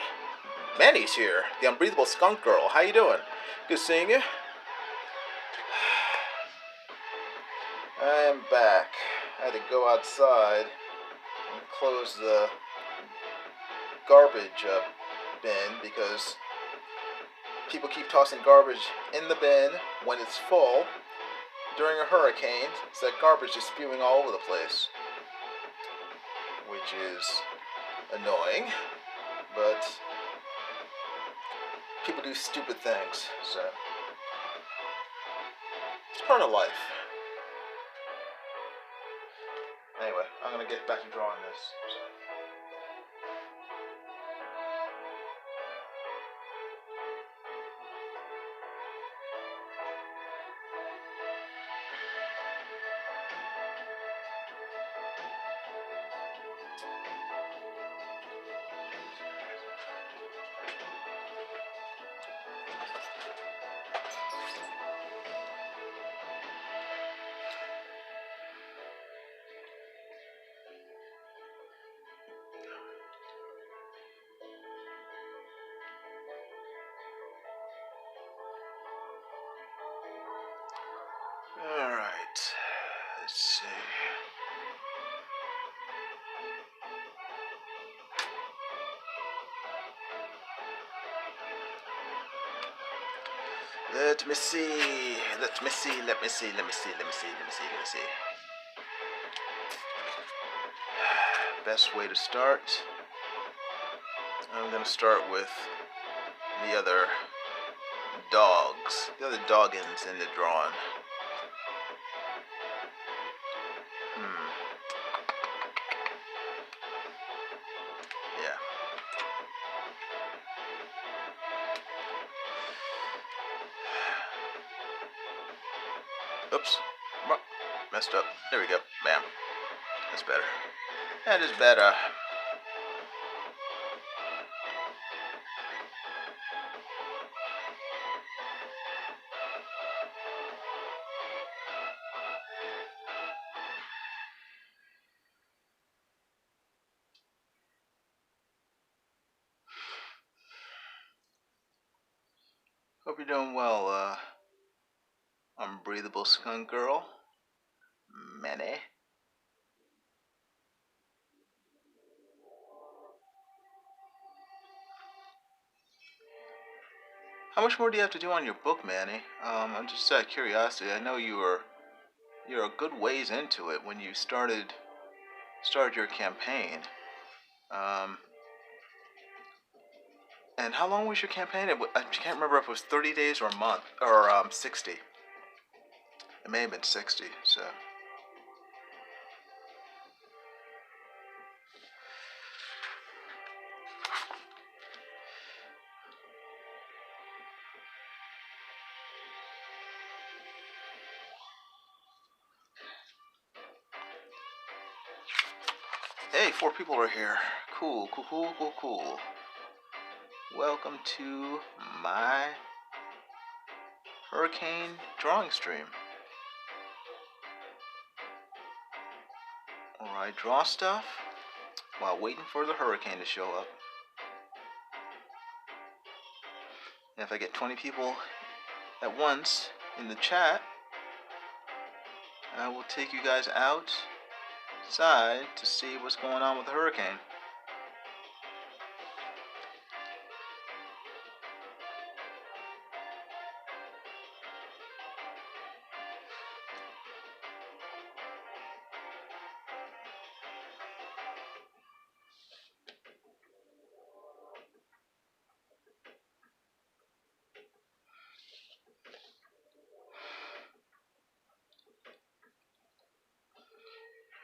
Manny's here. The unbreathable skunk girl. How you doing? Good seeing you. I am back. I had to go outside and close the garbage bin because people keep tossing garbage in the bin when it's full. During a hurricane, it's that garbage is spewing all over the place, which is annoying, but people do stupid things, so it's part of life. Anyway, I'm gonna get back to drawing this. So. Alright, let's see. Let me see. Best way to start. I'm gonna start with the other dogs. The other doggins in the drawing. Yeah. Oops. Messed up. There we go. Bam. That's better. That is better. Hope you're doing well, unbreathable skunk girl. Manny. How much more do you have to do on your book, Manny? I'm just out of curiosity. I know you're a good ways into it when you started your campaign. And how long was your campaign? I can't remember if it was 30 days or a month or 60. It may have been 60. So. Hey, 4 people are here. Cool. Welcome to my Hurricane drawing stream. Where I draw stuff while waiting for the hurricane to show up. And if I get 20 people at once in the chat, I will take you guys outside to see what's going on with the hurricane.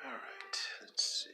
Alright, let's see.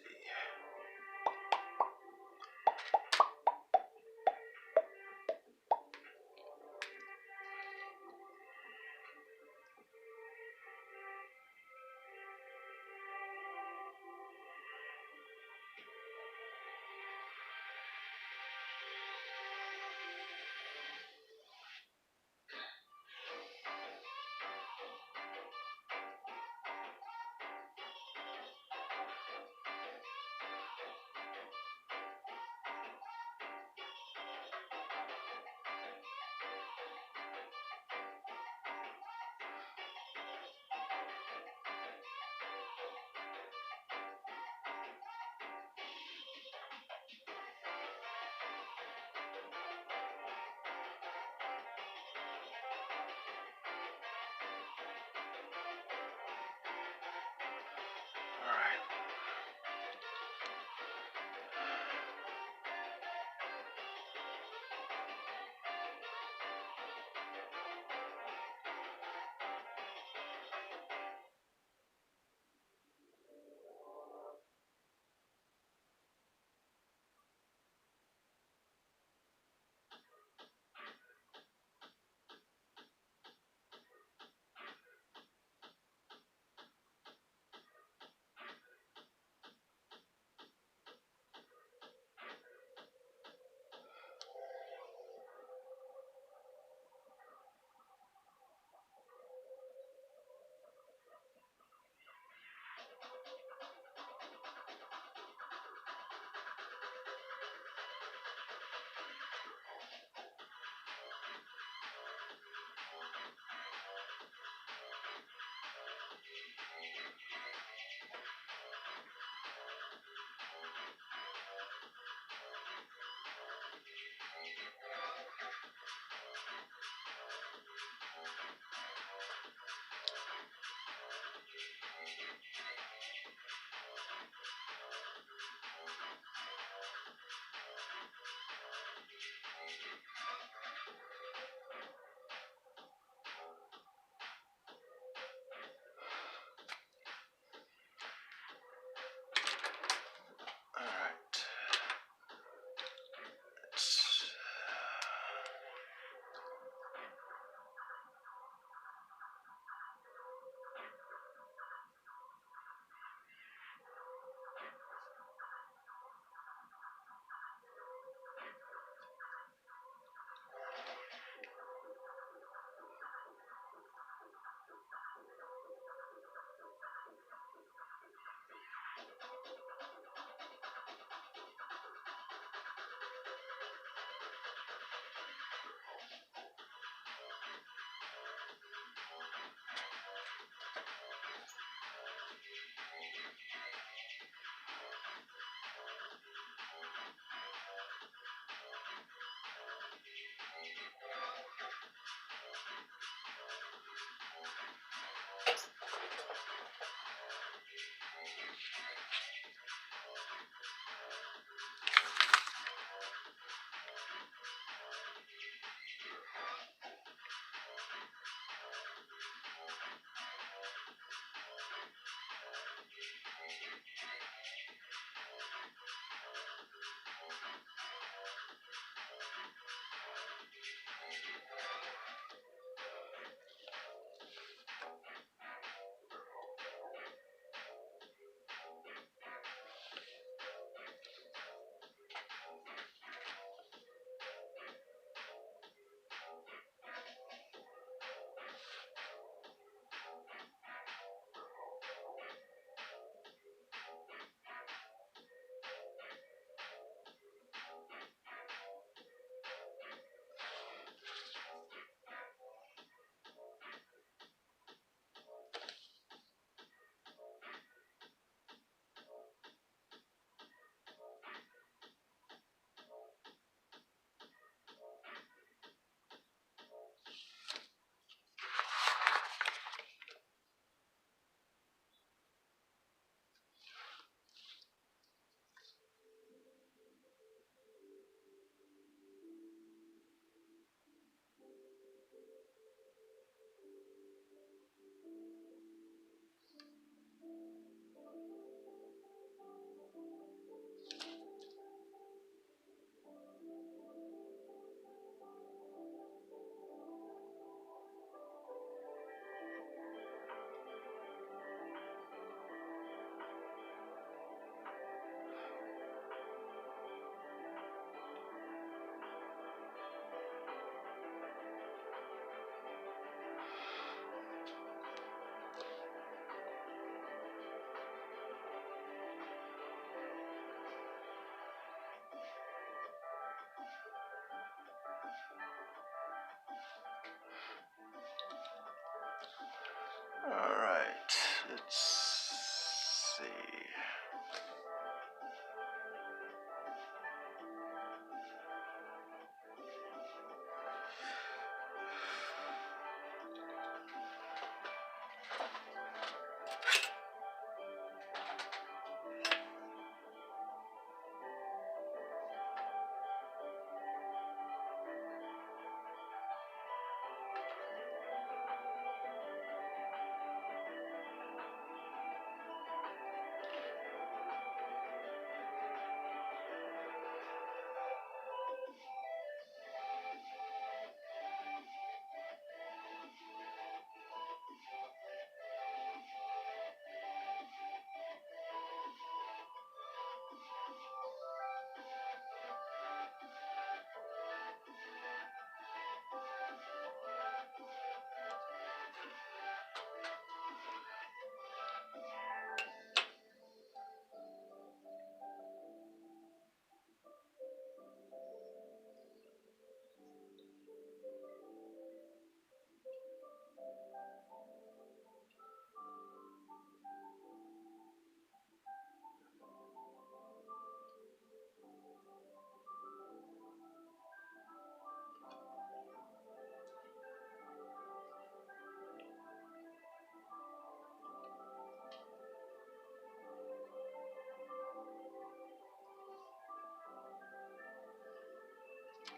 Alright, let's see.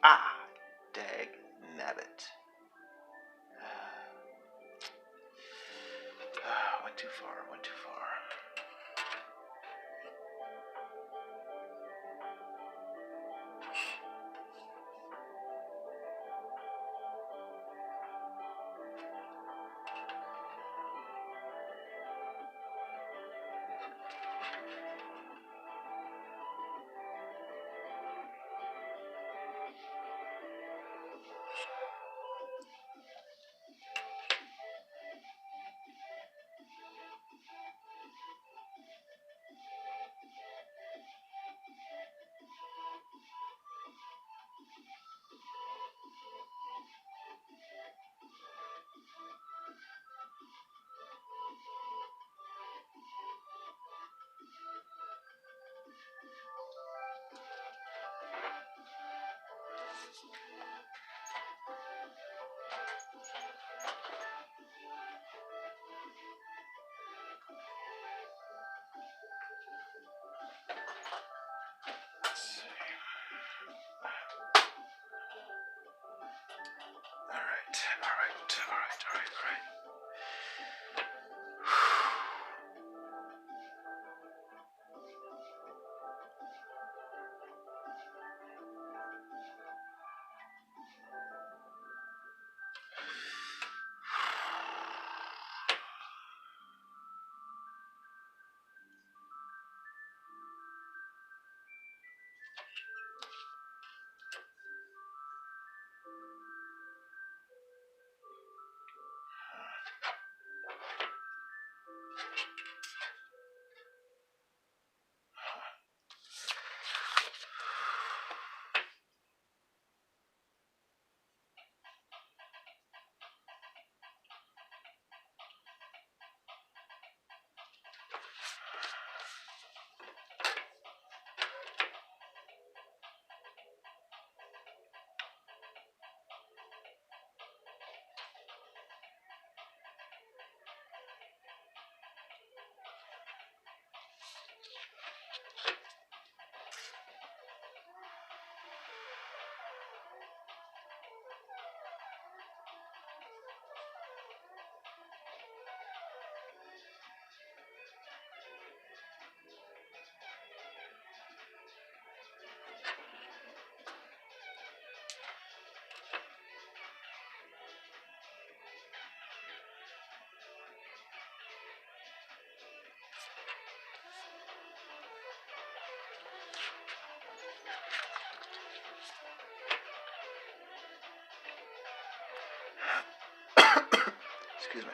Ah, dag nabbit. Went too far, went too far. Alright. Excuse me.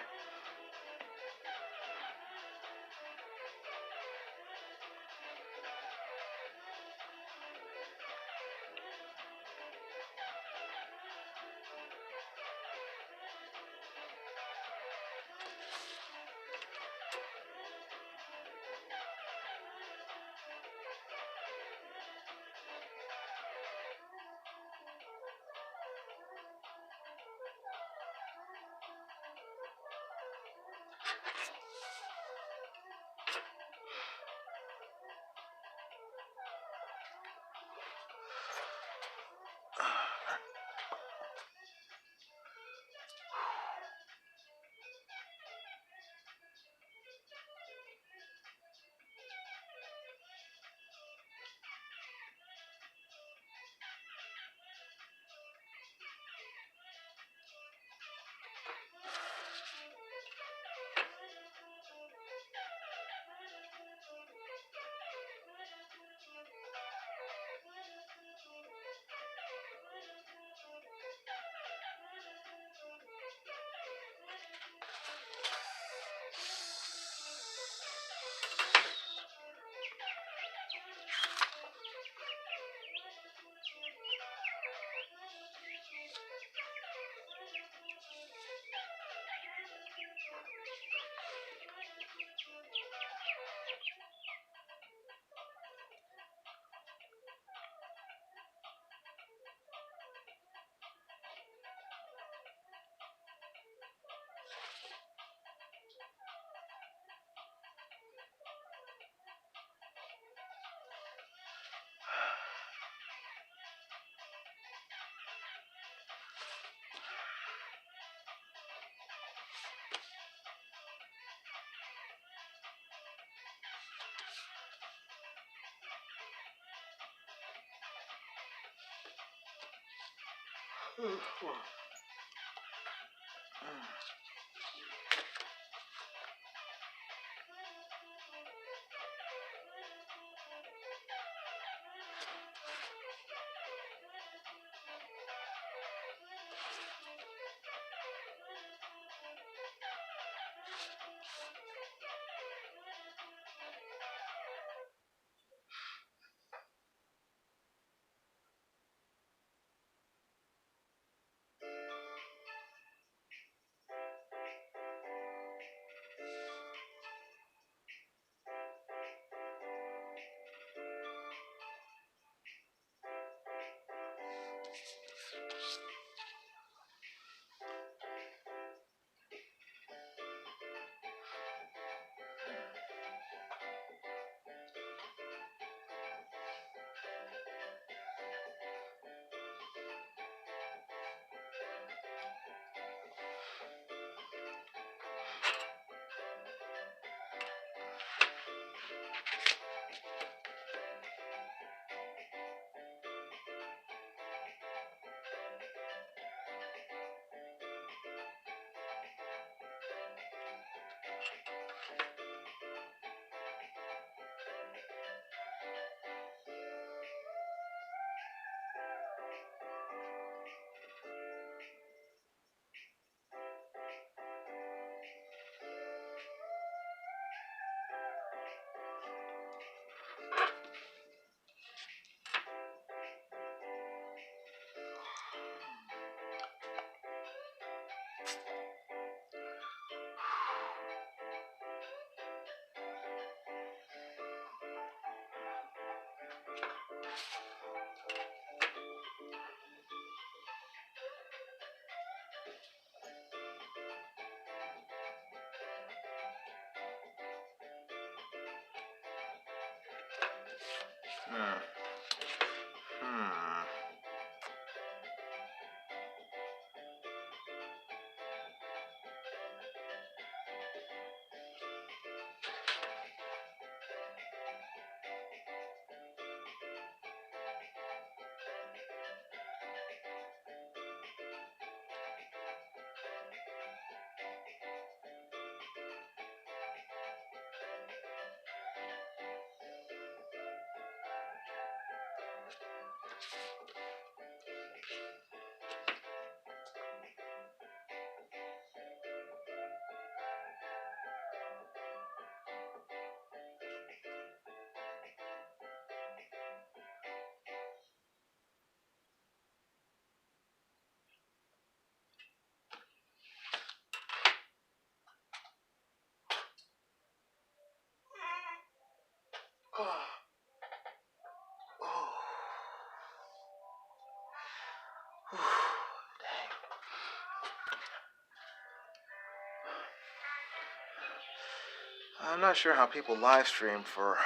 I'm not sure how people live stream for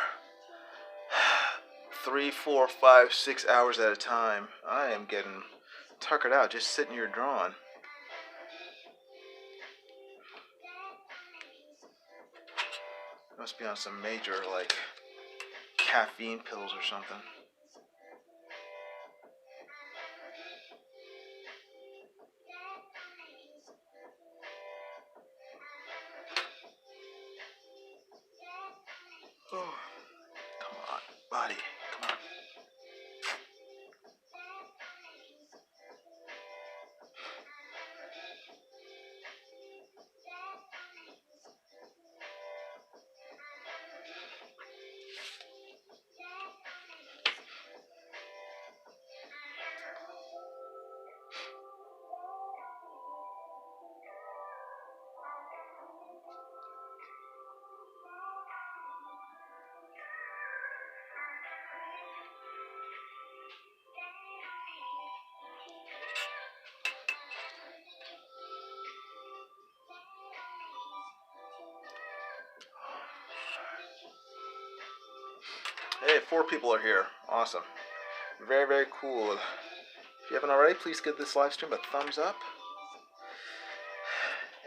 3, 4, 5, 6 hours at a time. I am getting tuckered out just sitting here drawing. Must be on some major, like, caffeine pills or something. Oh, come on, buddy, come on. Hey, 4 people are here. Awesome. Very, very cool. If you haven't already, please give this live stream a thumbs up.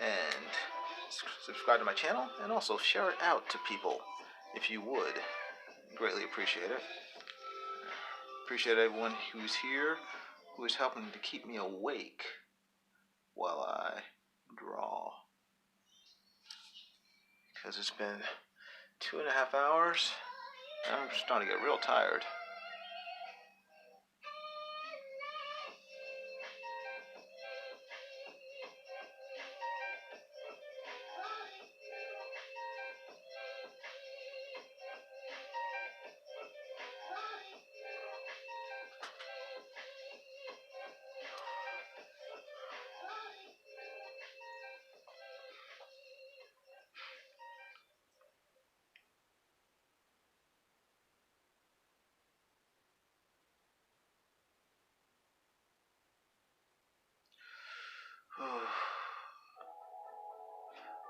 And subscribe to my channel. And also share it out to people if you would. Greatly appreciate it. Appreciate everyone who's here, who is helping to keep me awake while I draw. Because it's been 2.5 hours. And I'm starting to get real tired.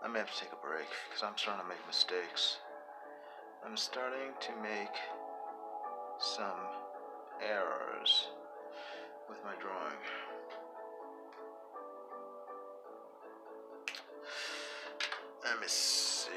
I may have to take a break because I'm starting to make mistakes. I'm starting to make some errors with my drawing. Let me see.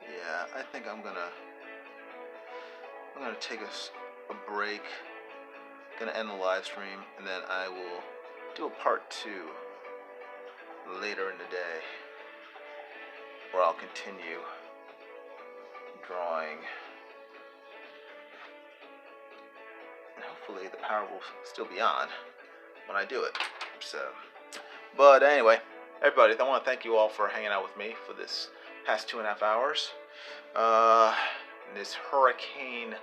Yeah, I think I'm gonna take a break. Gonna end the live stream, and then I will do a part 2 later in the day, where I'll continue drawing, and hopefully the power will still be on when I do it. So, but anyway, everybody, I want to thank you all for hanging out with me for this past 2.5 hours. This Hurricane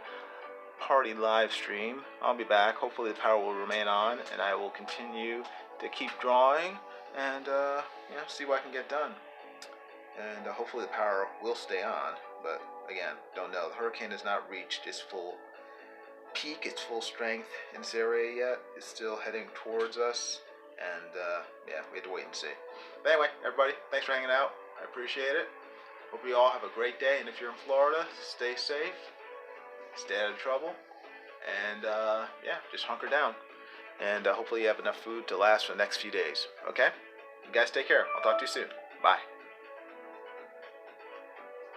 Party live stream. I'll be back. Hopefully the power will remain on, and I will continue to keep drawing and see what I can get done. And hopefully the power will stay on. But again, don't know. The hurricane has not reached its full peak, its full strength in this area yet. It's still heading towards us, and we have to wait and see. But anyway, everybody, thanks for hanging out. I appreciate it. Hope you all have a great day, and if you're in Florida, stay safe, stay out of trouble, and just hunker down. And hopefully you have enough food to last for the next few days. Okay? You guys take care. I'll talk to you soon. Bye.